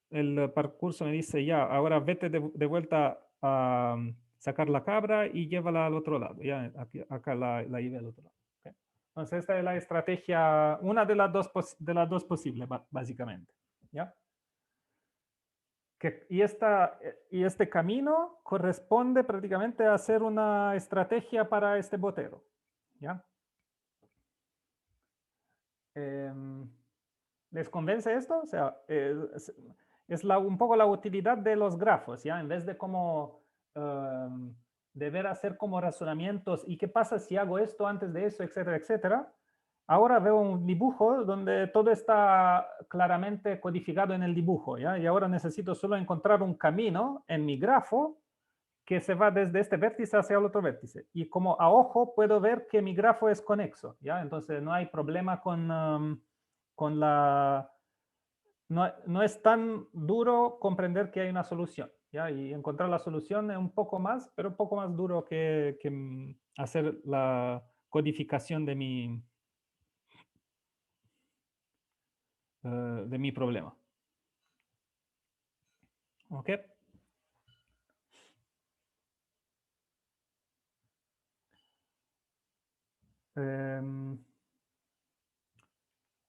el percurso me dice, ya, ahora vete de vuelta a sacar la cabra y llévala al otro lado. Ya, acá la llevé al otro lado. ¿Okay? Entonces esta es la estrategia, una de las dos posibles, básicamente. ¿Ya? Y este camino corresponde prácticamente a hacer una estrategia para este botero. ¿Ya? ¿Les convence esto? O sea, es un poco la utilidad de los grafos, ¿ya? En vez de como deber hacer como razonamientos, ¿y qué pasa si hago esto antes de eso, etcétera, etcétera? Ahora veo un dibujo donde todo está claramente codificado en el dibujo, ¿ya? Y ahora necesito solo encontrar un camino en mi grafo que se va desde este vértice hacia el otro vértice. Y como a ojo puedo ver que mi grafo es conexo, ¿ya? Entonces no hay problema con la... No es tan duro comprender que hay una solución, ¿ya? Y encontrar la solución es un poco más, pero un poco más duro que hacer la codificación de mi problema. ¿Ok?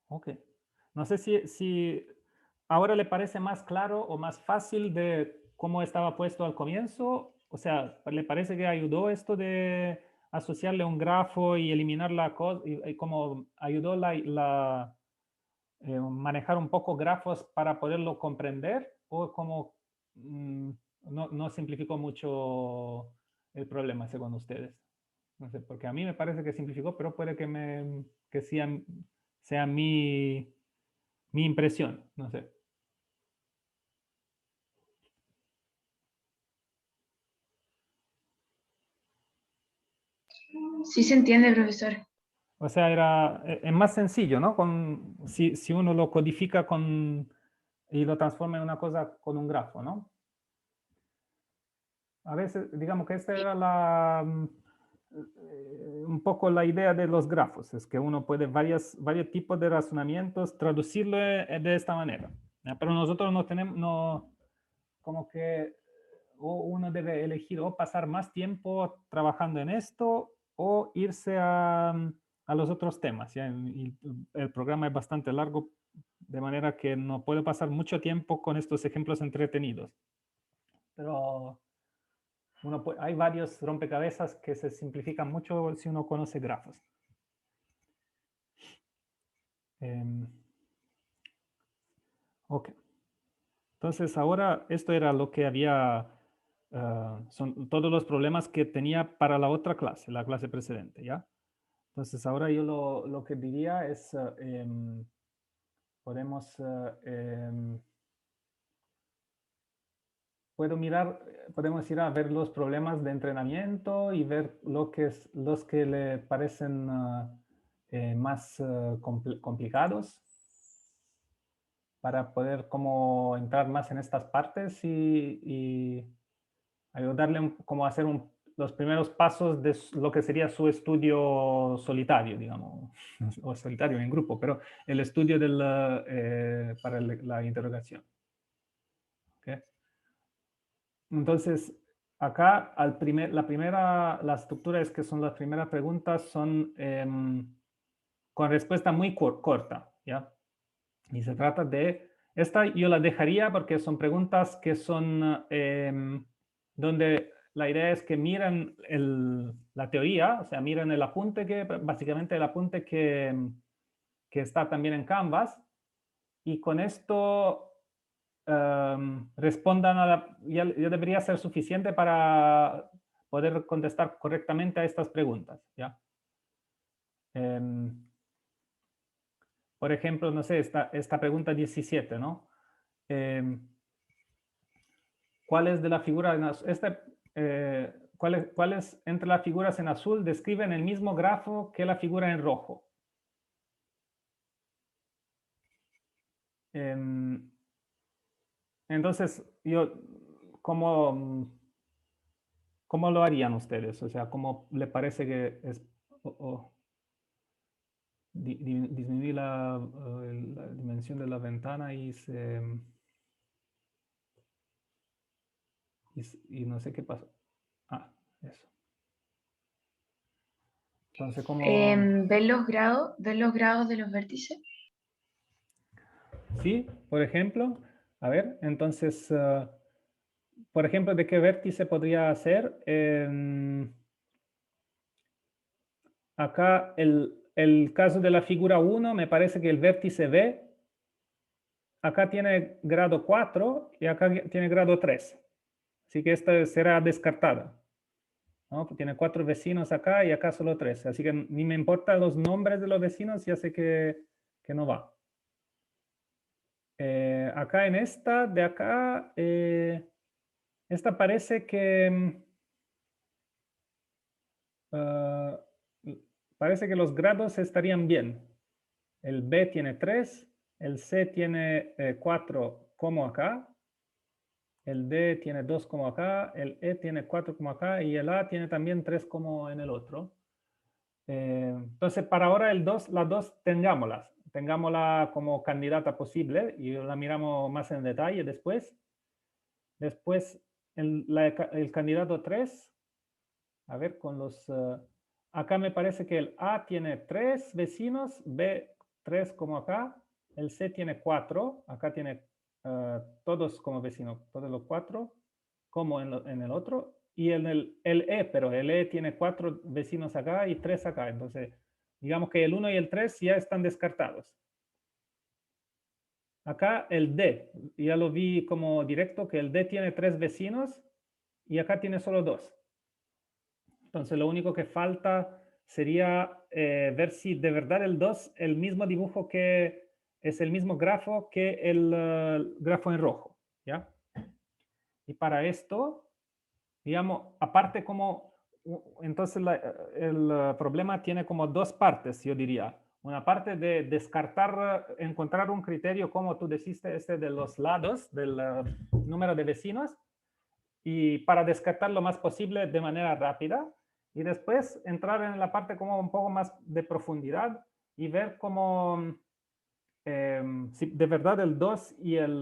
Ok. No sé si ahora le parece más claro o más fácil de cómo estaba puesto al comienzo. O sea, ¿le parece que ayudó esto de asociarle un grafo y eliminar la cosa? Y como ayudó manejar un poco grafos para poderlo comprender? ¿O como no simplificó mucho el problema según ustedes? No sé, porque a mí me parece que simplificó, pero puede que sea mi impresión, no sé. Sí se entiende, profesor. O sea, es más sencillo, ¿no? Si uno lo codifica y lo transforma en una cosa con un grafo, ¿no? A veces, digamos que esta era un poco la idea de los grafos, es que uno puede varios tipos de razonamientos traducirlo de esta manera. ¿Ya? Pero nosotros no tenemos, como que uno debe elegir o pasar más tiempo trabajando en esto o irse a los otros temas. ¿Ya? Y el programa es bastante largo, de manera que no puedo pasar mucho tiempo con estos ejemplos entretenidos. Pero hay varios rompecabezas que se simplifican mucho si uno conoce grafos. Ok. Entonces ahora esto era lo que había, son todos los problemas que tenía para la otra clase, la clase precedente, ¿ya? Entonces ahora yo lo que diría es, podemos ir a ver los problemas de entrenamiento y ver los que le parecen más complicados para poder como entrar más en estas partes y ayudarle como a hacer los primeros pasos de lo que sería su estudio solitario, digamos, o solitario en grupo, pero el estudio para la interrogación. ¿Okay? Entonces, acá la estructura es que son las primeras preguntas son con respuesta muy corta, ¿ya? Y se trata de, esta yo la dejaría porque son preguntas que son donde la idea es que miran la teoría, o sea, miran el apunte básicamente el apunte que está también en Canvas, y con esto respondan ya debería ser suficiente para poder contestar correctamente a estas preguntas, ¿ya? Por ejemplo, no sé, esta pregunta 17, ¿no? ¿Cuáles de la figura cuáles entre las figuras en azul describen el mismo grafo que la figura en rojo? Entonces, ¿cómo lo harían ustedes? O sea, ¿cómo le parece que es disminuir la dimensión de la ventana y no sé qué pasó? Ah, eso. Entonces, ¿cómo? ¿Ven los grados de los vértices? Sí, por ejemplo. A ver, entonces, por ejemplo, ¿de qué vértice podría ser? Acá el caso de la figura 1, me parece que el vértice B acá tiene grado 4 y acá tiene grado 3. Así que esta será descartada, ¿no? Tiene 4 vecinos acá y acá solo 3. Así que ni me importan los nombres de los vecinos, ya sé que no va. Acá en esta, de acá, esta parece que... parece que los grados estarían bien. El B tiene 3, el C tiene 4 como acá, el D tiene 2 como acá, el E tiene 4 como acá y el A tiene también 3 como en el otro. Entonces, para ahora las dos tengámosla como candidata posible y la miramos más en detalle después. Después, el candidato 3, a ver, con los... acá me parece que el A tiene 3 vecinos, B 3 como acá, el C tiene 4, acá tiene todos como vecinos, todos los 4, como en el otro, y en el E, pero el E tiene 4 vecinos acá y 3 acá, entonces digamos que el 1 y el 3 ya están descartados. Acá el D, ya lo vi como directo, que el D tiene 3 vecinos y acá tiene solo 2. Entonces lo único que falta sería ver si de verdad el 2 el mismo dibujo que es el mismo grafo que el grafo en rojo, ¿ya? Y para esto, digamos, aparte como, entonces el problema tiene como dos partes, yo diría. Una parte de descartar, encontrar un criterio como tú deciste, de los lados del número de vecinos, y para descartar lo más posible de manera rápida. Y después entrar en la parte como un poco más de profundidad y ver cómo si de verdad el 2 y el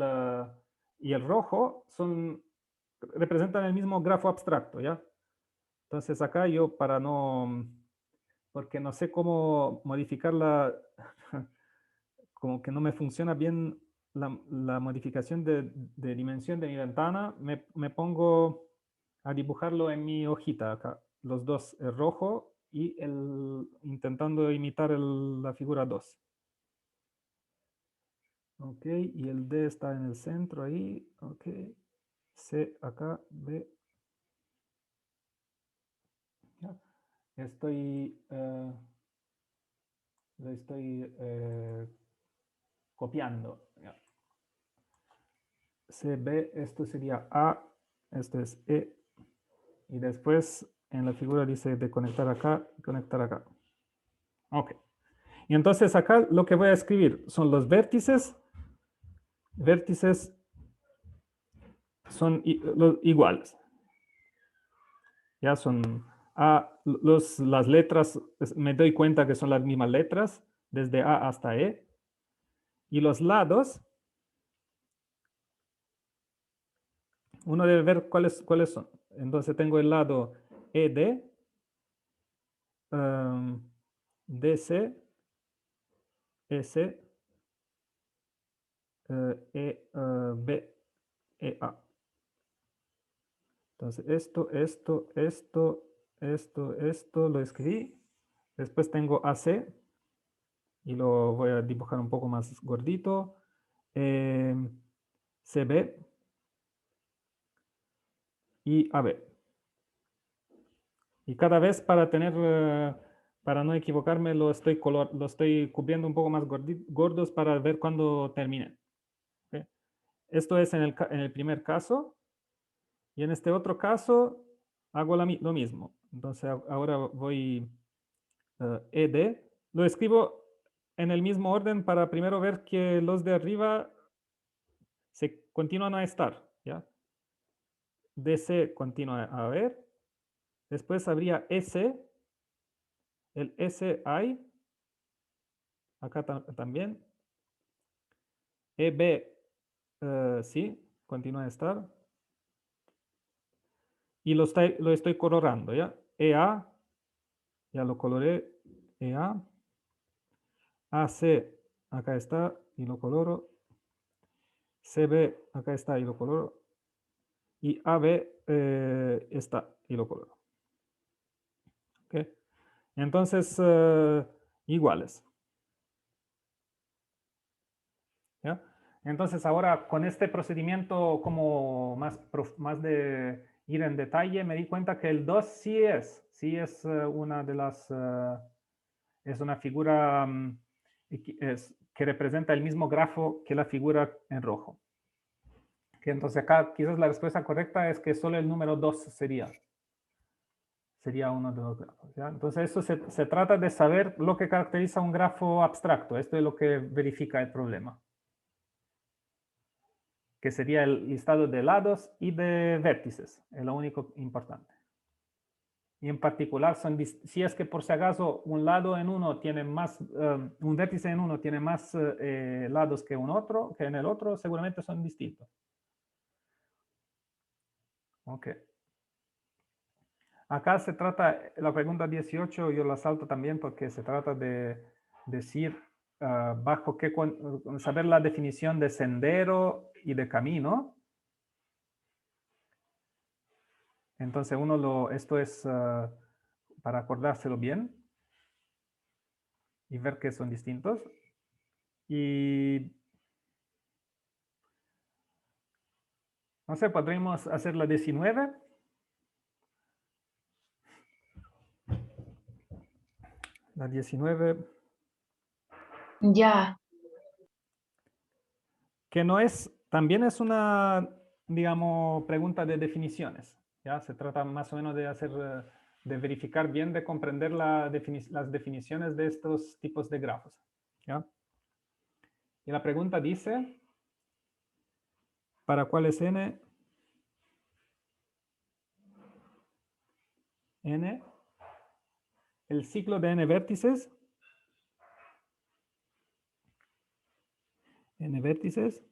rojo representan el mismo grafo abstracto, ¿ya? Entonces acá yo para no, porque no sé cómo modificarla, como que no me funciona bien la modificación de dimensión de mi ventana, me pongo a dibujarlo en mi hojita acá, los dos, el rojo y intentando imitar la figura 2. Ok, y el D está en el centro ahí, ok. C acá, B. Ya. Lo estoy copiando. Ya. C, B, esto sería A, esto es E. Y después en la figura dice de conectar acá, conectar acá. Ok. Y entonces acá lo que voy a escribir son los vértices. Vértices son iguales. Ya son las letras, me doy cuenta que son las mismas letras, desde A hasta E. Y los lados, uno debe ver cuáles son. Entonces tengo el lado ED, DC, S, B, EA. Entonces esto lo escribí. Después tengo AC y lo voy a dibujar un poco más gordito. CB y AB. Y cada vez para no equivocarme, lo estoy cubriendo un poco más gordos para ver cuándo termine. ¿Okay? Esto es en el primer caso. Y en este otro caso, hago lo mismo. Entonces ahora voy ED. Lo escribo en el mismo orden para primero ver que los de arriba se continúan a estar. ¿Ya? DC continúa a ver. Después habría S. El SI. Acá también. EB, sí, continúa a estar. Y lo estoy colorando, ¿ya? EA, ya lo coloré, EA. AC, acá está, y lo coloro. CB, acá está, y lo coloro. Y AB está, y lo coloro. ¿Okay? Entonces, iguales. ¿Ya? Entonces ahora con este procedimiento como más de ir en detalle, me di cuenta que el 2 sí es una de las, es una figura que representa el mismo grafo que la figura en rojo. Que entonces acá quizás la respuesta correcta es que solo el número 2 sería uno de los grafos. ¿Ya? Entonces eso se trata de saber lo que caracteriza un grafo abstracto. Esto es lo que verifica el problema, que sería el listado de lados y de vértices, es lo único importante. Y en particular, si es que por si acaso un lado en uno tiene más, un vértice en uno tiene más lados que en el otro, seguramente son distintos. Ok. Acá se trata, la pregunta 18, yo la salto también porque se trata de decir bajo qué, saber la definición de sendero y de camino. Entonces esto es para acordárselo bien y ver que son distintos. Y no sé, podríamos hacer la 19. La 19. Ya. Que no es, también es una, digamos, pregunta de definiciones. ¿Ya? Se trata más o menos de hacer, de verificar bien, de comprender las definiciones de estos tipos de grafos. ¿Ya? Y la pregunta dice, ¿para cuál es n? N, el ciclo de n vértices. N vértices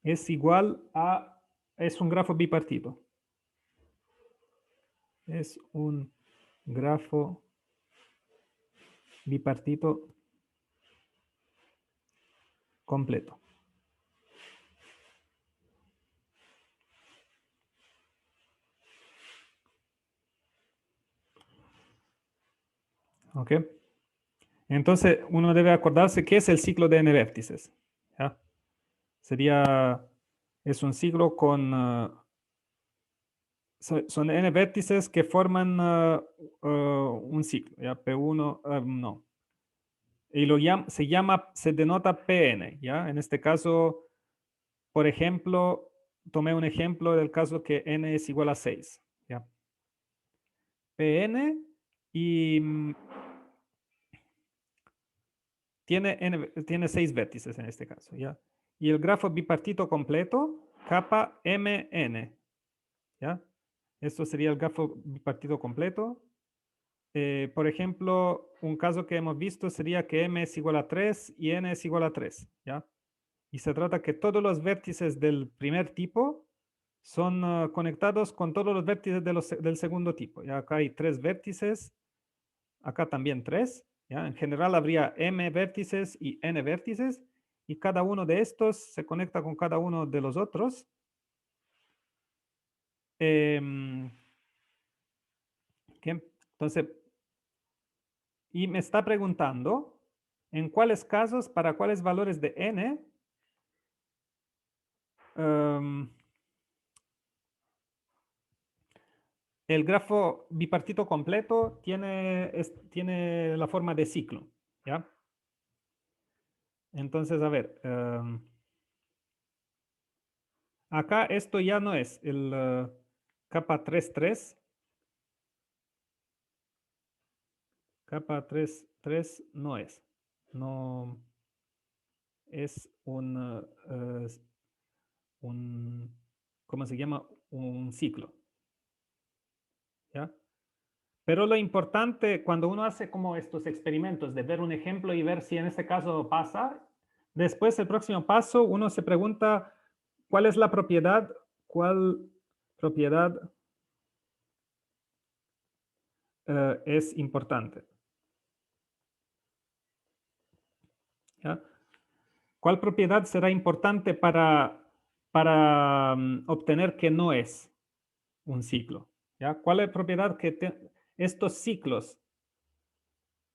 es igual a, es un grafo bipartito. Es un grafo bipartito completo. ¿Ok? Entonces, uno debe acordarse qué es el ciclo de n vértices. ¿Ya? Es un ciclo con, son n vértices que forman un ciclo, ¿ya? P1, no. Y se denota Pn, ¿ya? En este caso, por ejemplo, tomé un ejemplo del caso que n es igual a 6, ¿ya? Pn y tiene 6 vértices en este caso, ¿ya? Y el grafo bipartito completo, capa Mn, ¿ya? Esto sería el grafo bipartito completo. Por ejemplo, un caso que hemos visto sería que m es igual a 3 y n es igual a 3, ¿ya? Y se trata que todos los vértices del primer tipo son conectados con todos los vértices del segundo tipo. ¿Ya? Acá hay 3 vértices, acá también 3. ¿Ya? En general habría m vértices y n vértices, y cada uno de estos se conecta con cada uno de los otros. Entonces, y me está preguntando en cuáles casos, para cuáles valores de n, el grafo bipartito completo tiene la forma de ciclo, ¿ya? Entonces, a ver, acá esto ya no es el capa 3,3. Capa 3,3 no es. No es ¿cómo se llama? Un ciclo, ¿ya? Pero lo importante cuando uno hace como estos experimentos de ver un ejemplo y ver si en este caso pasa, después el próximo paso uno se pregunta cuál es la propiedad, cuál propiedad es importante. ¿Ya? ¿Cuál propiedad será importante para obtener que no es un ciclo? ¿Ya? ¿Cuál es la propiedad que estos ciclos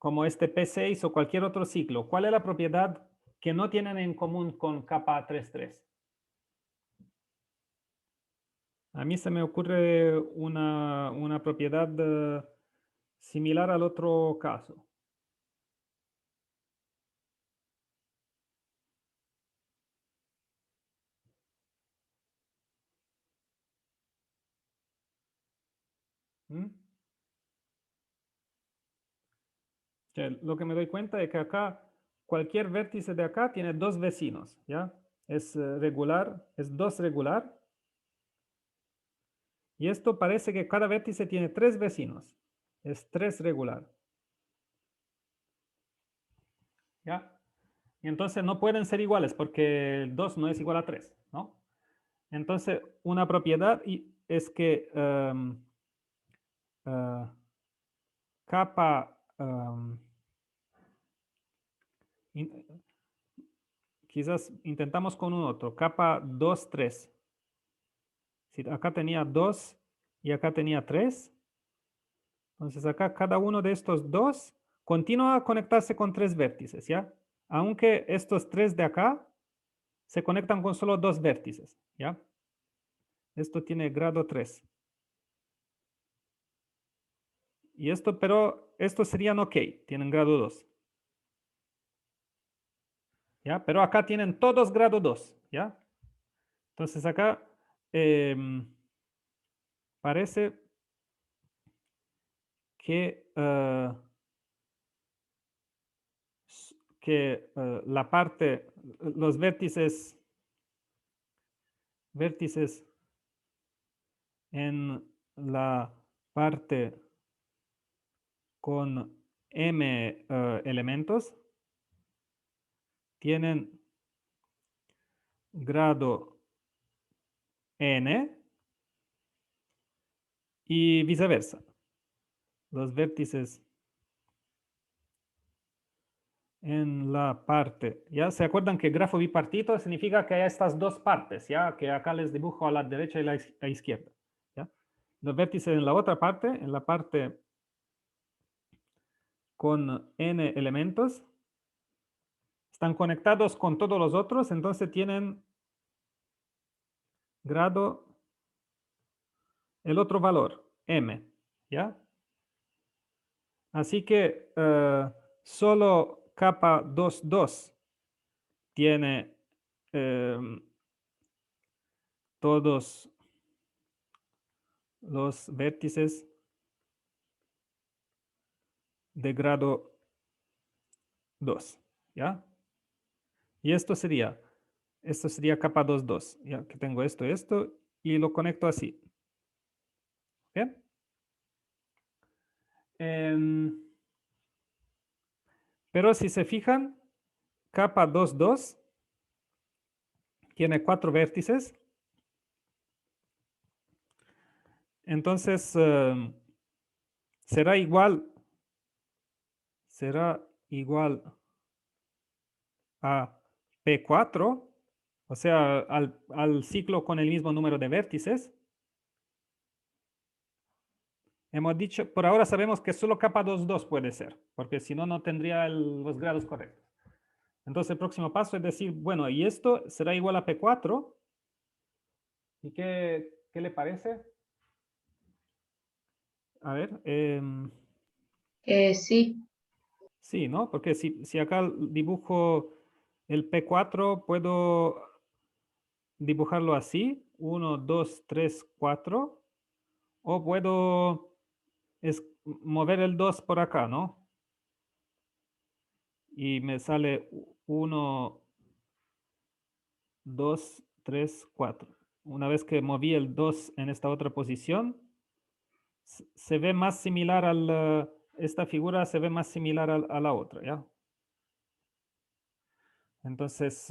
como este P6 o cualquier otro ciclo, ¿cuál es la propiedad que no tienen en común con capa 3,3? A mí se me ocurre una propiedad similar al otro caso. ¿Mm? Lo que me doy cuenta es que acá, cualquier vértice de acá tiene dos vecinos, ¿ya? Es regular, es 2 regular. Y esto parece que cada vértice tiene 3 vecinos. Es 3 regular. ¿Ya? Y entonces no pueden ser iguales porque el 2 no es igual a 3, ¿no? Entonces, una propiedad es que capa... quizás intentamos con un otro. Capa 2, 3. Si acá tenía 2 y acá tenía 3. Entonces acá cada uno de estos 2 continúa a conectarse con 3 vértices, ¿ya? Aunque estos 3 de acá se conectan con solo 2 vértices, ¿ya? Esto tiene grado 3. Y esto, pero estos serían ok, tienen grado 2. ¿Ya? Pero acá tienen todos grado 2, ¿ya? Entonces acá parece que, la parte, los vértices en la parte con m elementos tienen grado n y viceversa. Los vértices en la parte, ¿ya? ¿Se acuerdan que grafo bipartito significa que hay estas dos partes, ¿ya? Que acá les dibujo a la derecha y la izquierda, ¿ya? Los vértices en la otra parte, en la parte con n elementos, están conectados con todos los otros, entonces tienen grado, el otro valor, m, ¿ya? Así que solo capa 2,2 tiene todos los vértices de grado 2, ¿ya? Y esto sería capa 2,2, ya que tengo esto, y lo conecto así. ¿Bien? Pero si se fijan, capa 2,2 tiene 4 vértices. Entonces, será igual a P4, o sea, al ciclo con el mismo número de vértices. Hemos dicho, por ahora sabemos que solo capa 2,2 puede ser, porque si no, no tendría los grados correctos. Entonces, el próximo paso es decir, bueno, y esto será igual a P4. ¿Y qué le parece? A ver. Sí. Sí, ¿no? Porque si acá dibujo el P4, puedo dibujarlo así, 1, 2, 3, 4, o puedo mover el 2 por acá, ¿no? Y me sale 1, 2, 3, 4. Una vez que moví el 2 en esta otra posición, se ve más similar esta figura se ve más similar a la otra, ¿ya? Entonces,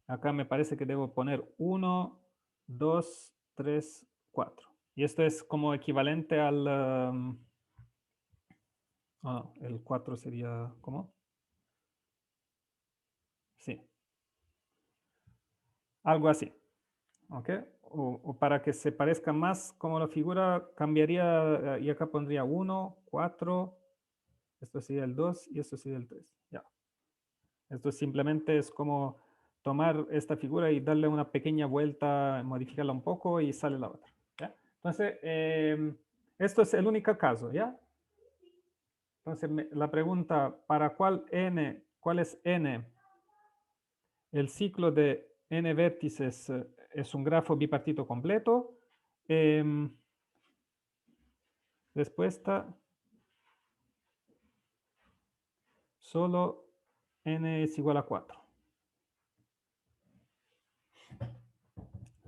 acá me parece que debo poner 1, 2, 3, 4. Y esto es como equivalente al... no, el 4 sería... ¿Cómo? Sí. Algo así. ¿Ok? O para que se parezca más como la figura, cambiaría y acá pondría 1, 4, Esto sería el 2 y esto sería el 3. Ya. Esto simplemente es como tomar esta figura y darle una pequeña vuelta, modificarla un poco y sale la otra. ¿Ya? Entonces, esto es el único caso, ¿ya? Entonces, la pregunta, ¿para cuál es n? El ciclo de n vértices es un grafo bipartito completo. Respuesta, solo n es igual a 4.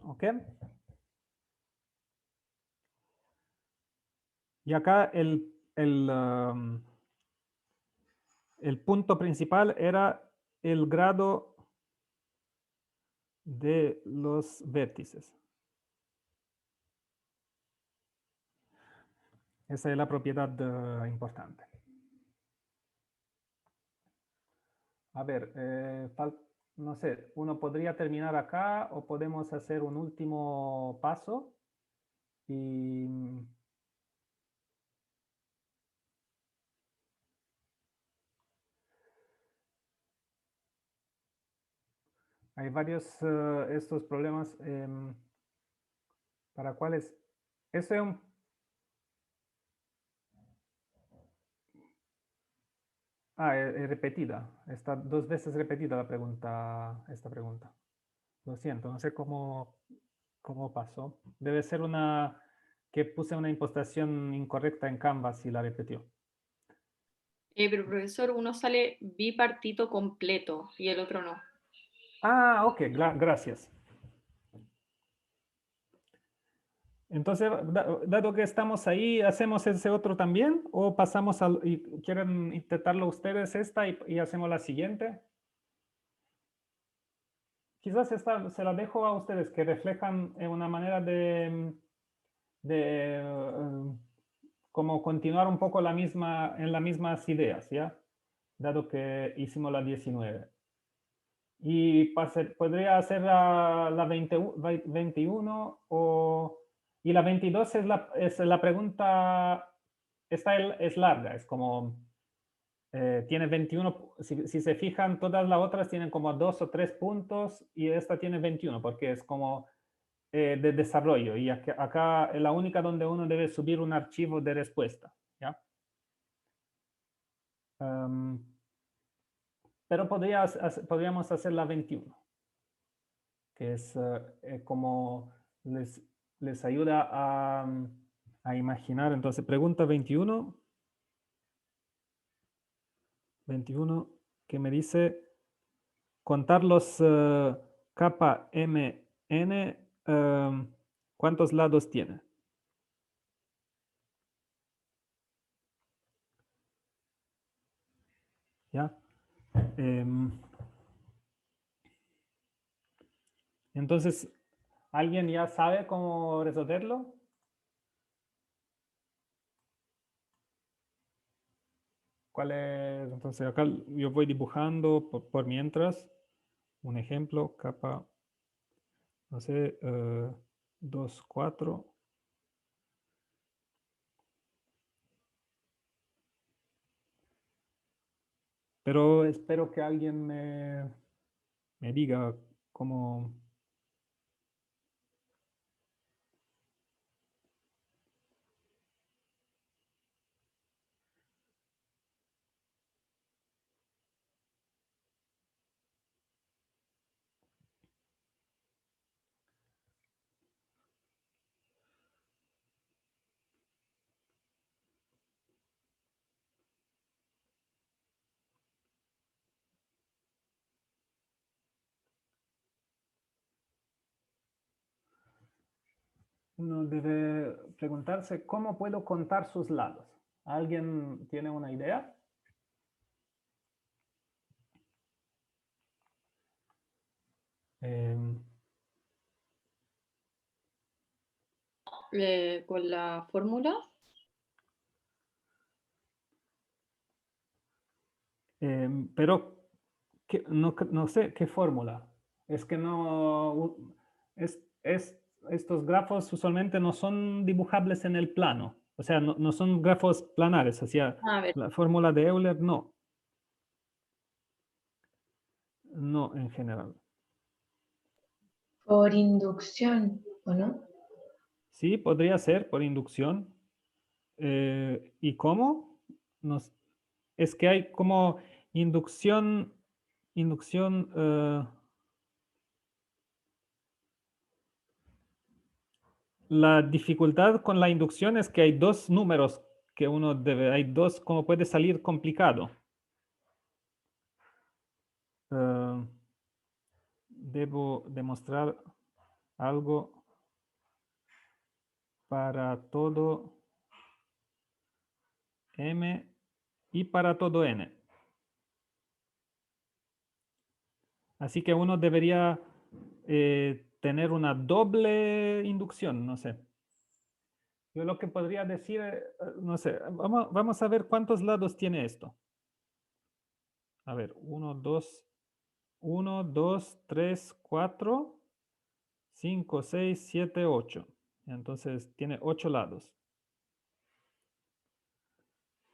¿Ok? Y acá el punto principal era el grado de los vértices. Esa es la propiedad importante. A ver, no sé, uno podría terminar acá o podemos hacer un último paso y hay varios estos problemas para cuáles. Eso es es repetida. Está 2 veces repetida la pregunta, esta pregunta. Lo siento, no sé cómo pasó. Debe ser que puse una impostación incorrecta en Canvas y la repitió. Pero profesor, uno sale bipartito completo y el otro no. Ah, ok, gracias. Entonces, dado que estamos ahí, ¿hacemos ese otro también? ¿O pasamos y quieren intentarlo ustedes esta y hacemos la siguiente? Quizás esta se la dejo a ustedes, que reflejan una manera de como continuar un poco en las mismas ideas, ¿ya? Dado que hicimos la 19. Y podría hacer la 21 y la 22 es la pregunta, esta es larga, es como, tiene 21, si se fijan, todas las otras tienen como 2 o 3 puntos y esta tiene 21 porque es como de desarrollo y acá es la única donde uno debe subir un archivo de respuesta, ¿ya? Pero podríamos hacer la 21, que es como les ayuda a imaginar. Entonces, pregunta 21, que me dice contar los capa mn, ¿cuántos lados tiene? ¿Ya? Entonces, ¿alguien ya sabe cómo resolverlo? ¿Cuál es? Entonces, acá yo voy dibujando por mientras un ejemplo, capa, no sé, 2, 4. Pero espero que alguien me diga cómo. Uno debe preguntarse cómo puedo contar sus lados. ¿Alguien tiene una idea? Con la fórmula. Pero no sé qué fórmula. Es que no. Estos grafos usualmente no son dibujables en el plano. O sea, no son grafos planares, o sea, A ver, la fórmula de Euler no. No en general. Por inducción, ¿o no? Sí, podría ser por inducción. ¿Y cómo? Es que hay como inducción, la dificultad con la inducción es que hay dos números que uno debe, hay dos, como puede salir complicado. Debo demostrar algo para todo M y para todo N. Así que uno debería tener una doble inducción, no sé. Yo lo que podría decir, no sé, vamos a ver cuántos lados tiene esto. A ver, 1, 2, 3, 4, 5, 6, 7, 8. Entonces tiene 8 lados.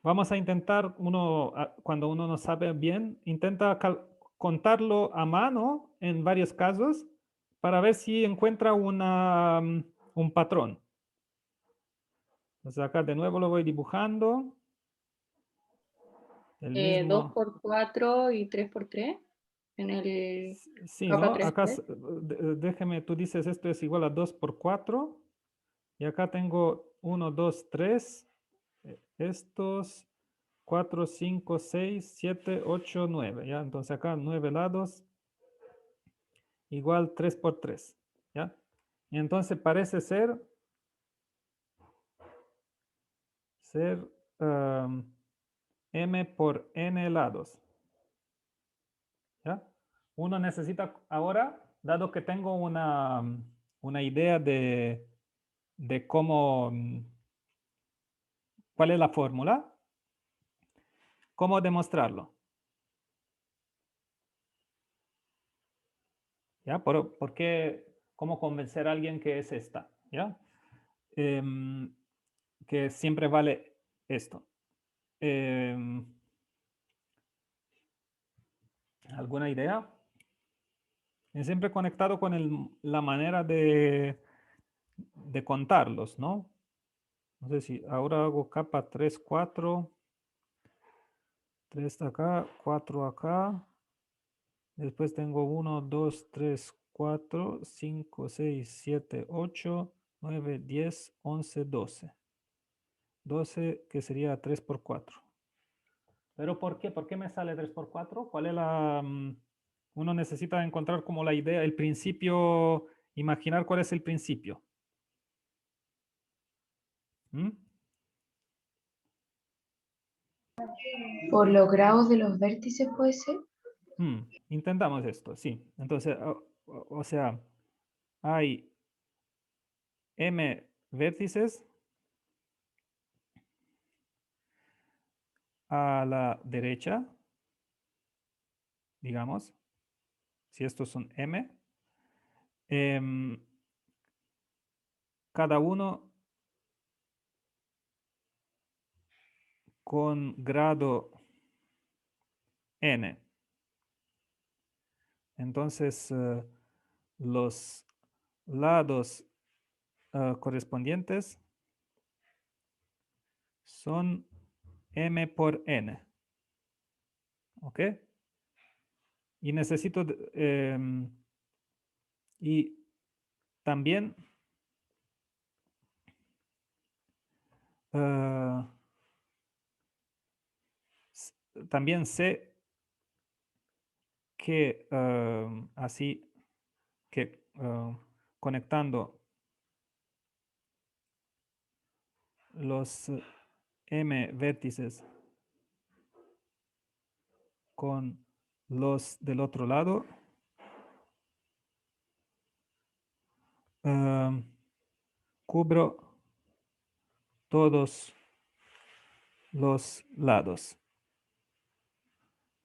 Vamos a intentar, cuando uno no sabe bien, intenta contarlo a mano en varios casos para ver si encuentra un patrón. Entonces acá de nuevo lo voy dibujando. El 2 mismo. por 4 y 3 por 3 en el Sí, capa ¿no? 3. Acá, déjeme, tú dices esto es igual a 2 por 4. Y acá tengo 1, 2, 3. Estos 4, 5, 6, 7, 8, 9. ¿Ya? Entonces acá 9 lados igual 3 por 3. ¿Ya? Y entonces parece ser m por n lados. ¿Ya? Uno necesita ahora, dado que tengo una idea de cómo, cuál es la fórmula, cómo demostrarlo. ¿Ya? ¿Por qué? ¿Cómo convencer a alguien que es esta? ¿Ya? Que siempre vale esto. ¿Alguna idea? Es siempre conectado con la manera de contarlos, ¿no? No sé si ahora hago capa 3, 4, 3 acá, 4 acá. Después tengo 1, 2, 3, 4, 5, 6, 7, 8, 9, 10, 11, 12. 12 que sería 3 por 4. ¿Pero por qué? ¿Por qué me sale 3 por 4? ¿Cuál es uno necesita encontrar como la idea, el principio, imaginar cuál es el principio. ¿Mm? Por los grados de los vértices, ¿puede ser? Intentamos esto, sí. Entonces, o sea, hay m vértices a la derecha, digamos, si estos son m, cada uno con grado n. Entonces, los lados correspondientes son m por n. ¿Ok? Y necesito, y también también sé que así que conectando los m vértices con los del otro lado, cubro todos los lados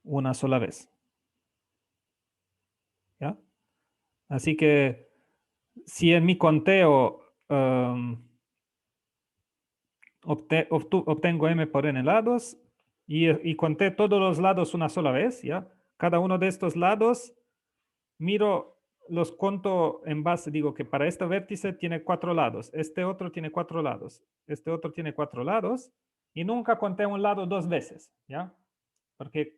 una sola vez. ¿Ya? Así que si en mi conteo obtengo m por n lados y conté todos los lados una sola vez, ¿ya? Cada uno de estos lados, miro, los conto en base, digo que para este vértice tiene 4 lados, este otro tiene 4 lados, este otro tiene 4 lados, y nunca conté un lado 2 veces, ¿ya? Porque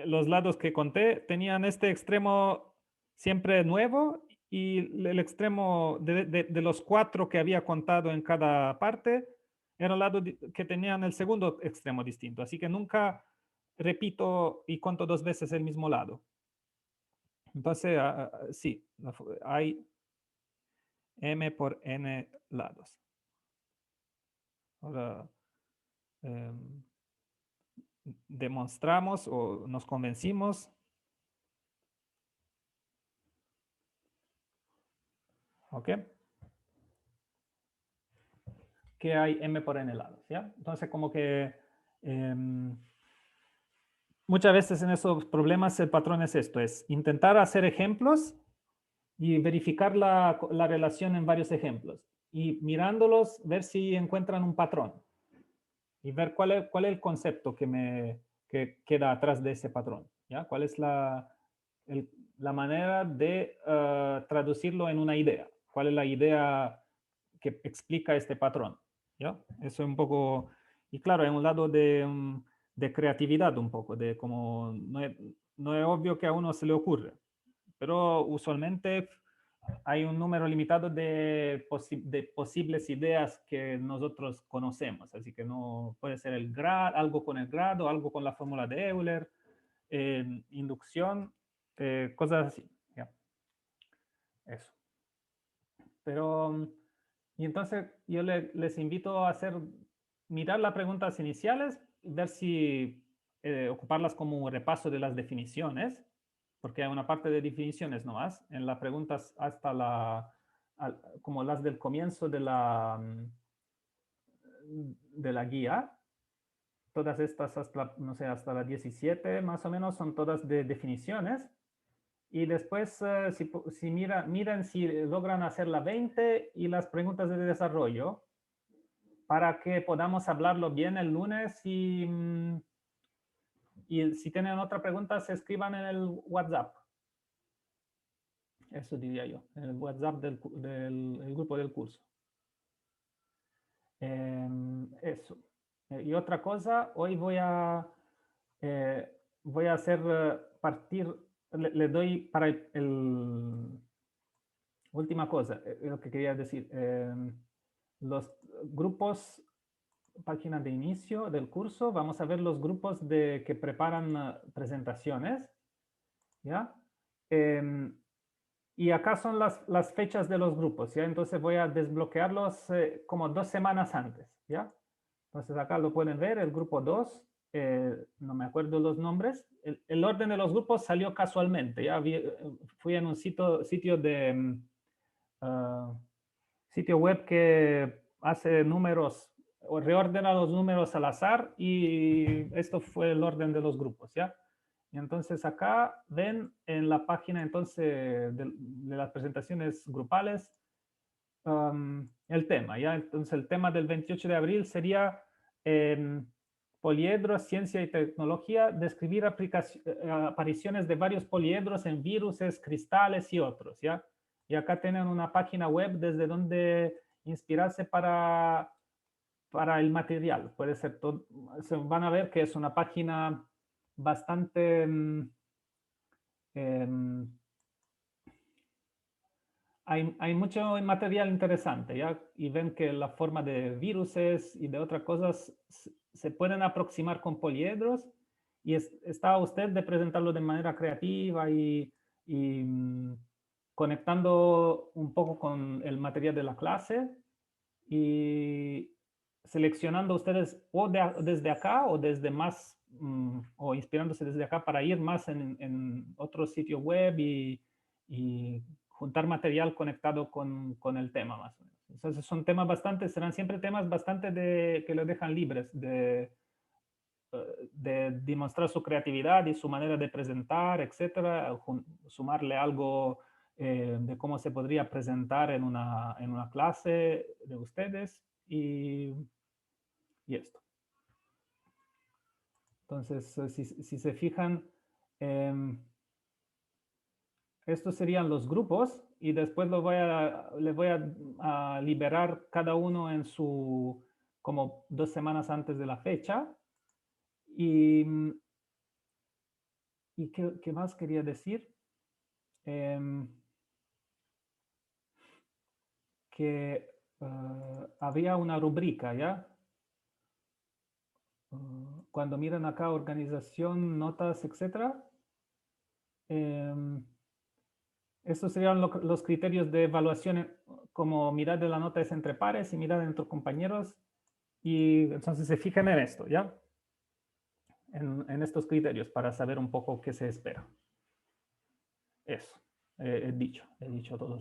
los lados que conté tenían este extremo siempre nuevo y el extremo de los 4 que había contado en cada parte era un lado que tenían el segundo extremo distinto. Así que nunca repito y conto 2 veces el mismo lado. Entonces, sí, hay m por n lados. Ahora, demostramos o nos convencimos. ¿Ok? Que hay m por n lados, ¿ya? Entonces, como que muchas veces en esos problemas el patrón es esto, es intentar hacer ejemplos y verificar la relación en varios ejemplos. Y mirándolos, ver si encuentran un patrón. Y ver cuál es el concepto que queda atrás de ese patrón, ¿ya? ¿Cuál es la manera de traducirlo en una idea? ¿Cuál es la idea que explica este patrón? ¿Ya? Eso es un poco, y claro, es un lado de creatividad un poco, de como no es obvio que a uno se le ocurre, pero usualmente hay un número limitado de posibles ideas que nosotros conocemos, así que no puede ser algo con el grado, algo con la fórmula de Euler, inducción, cosas así. ¿Ya? Eso. Pero, y entonces yo les invito a mirar las preguntas iniciales, ver si ocuparlas como un repaso de las definiciones, porque hay una parte de definiciones nomás, en las preguntas hasta como las del comienzo de la guía. Todas estas hasta, no sé, hasta la 17 más o menos son todas de definiciones. Y después, si miran si logran hacer la 20 y las preguntas de desarrollo, para que podamos hablarlo bien el lunes y si tienen otra pregunta, se escriban en el WhatsApp. Eso diría yo, en el WhatsApp del grupo del curso. Eso. Y otra cosa, hoy voy a hacer partir, le doy para última cosa, lo que quería decir. Los grupos, página de inicio del curso, vamos a ver los grupos que preparan presentaciones. ¿Ya? Y acá son las fechas de los grupos, ¿ya? Entonces voy a desbloquearlos como 2 semanas antes, ¿ya? Entonces acá lo pueden ver, el grupo 2, no me acuerdo los nombres. El orden de los grupos salió casualmente, ¿ya? Fui en un sitio web que hace números, o reordena los números al azar, y esto fue el orden de los grupos, ¿ya? Y entonces acá ven en la página entonces de las presentaciones grupales el tema, ¿ya? Entonces el tema del 28 de abril sería poliedros, ciencia y tecnología, describir apariciones de varios poliedros en viruses, cristales y otros, ¿ya? Y acá tienen una página web desde donde inspirarse para el material. Puede ser todo, van a ver que es una página bastante hay mucho material interesante, ¿ya? Y ven que la forma de viruses y de otras cosas se pueden aproximar con poliedros, y está usted de presentarlo de manera creativa y conectando un poco con el material de la clase y seleccionando ustedes o desde acá o desde más, o inspirándose desde acá para ir más en otro sitio web y juntar material conectado con el tema más o menos. Entonces son temas serán siempre temas bastante que lo dejan libres de demostrar su creatividad y su manera de presentar, etcétera, sumarle algo de cómo se podría presentar en una clase de ustedes, y y esto. Entonces, si se fijan, estos serían los grupos y después les voy a liberar cada uno en su, como 2 semanas antes de la fecha. ¿Y qué más quería decir? Que había una rubrica, ¿ya? Cuando miran acá organización, notas, etcétera, estos serían los criterios de evaluación, como mirar de la nota es entre pares y mirar entre compañeros. Y entonces se fijan en esto, ¿ya? En estos criterios para saber un poco qué se espera. Eso, he dicho todo.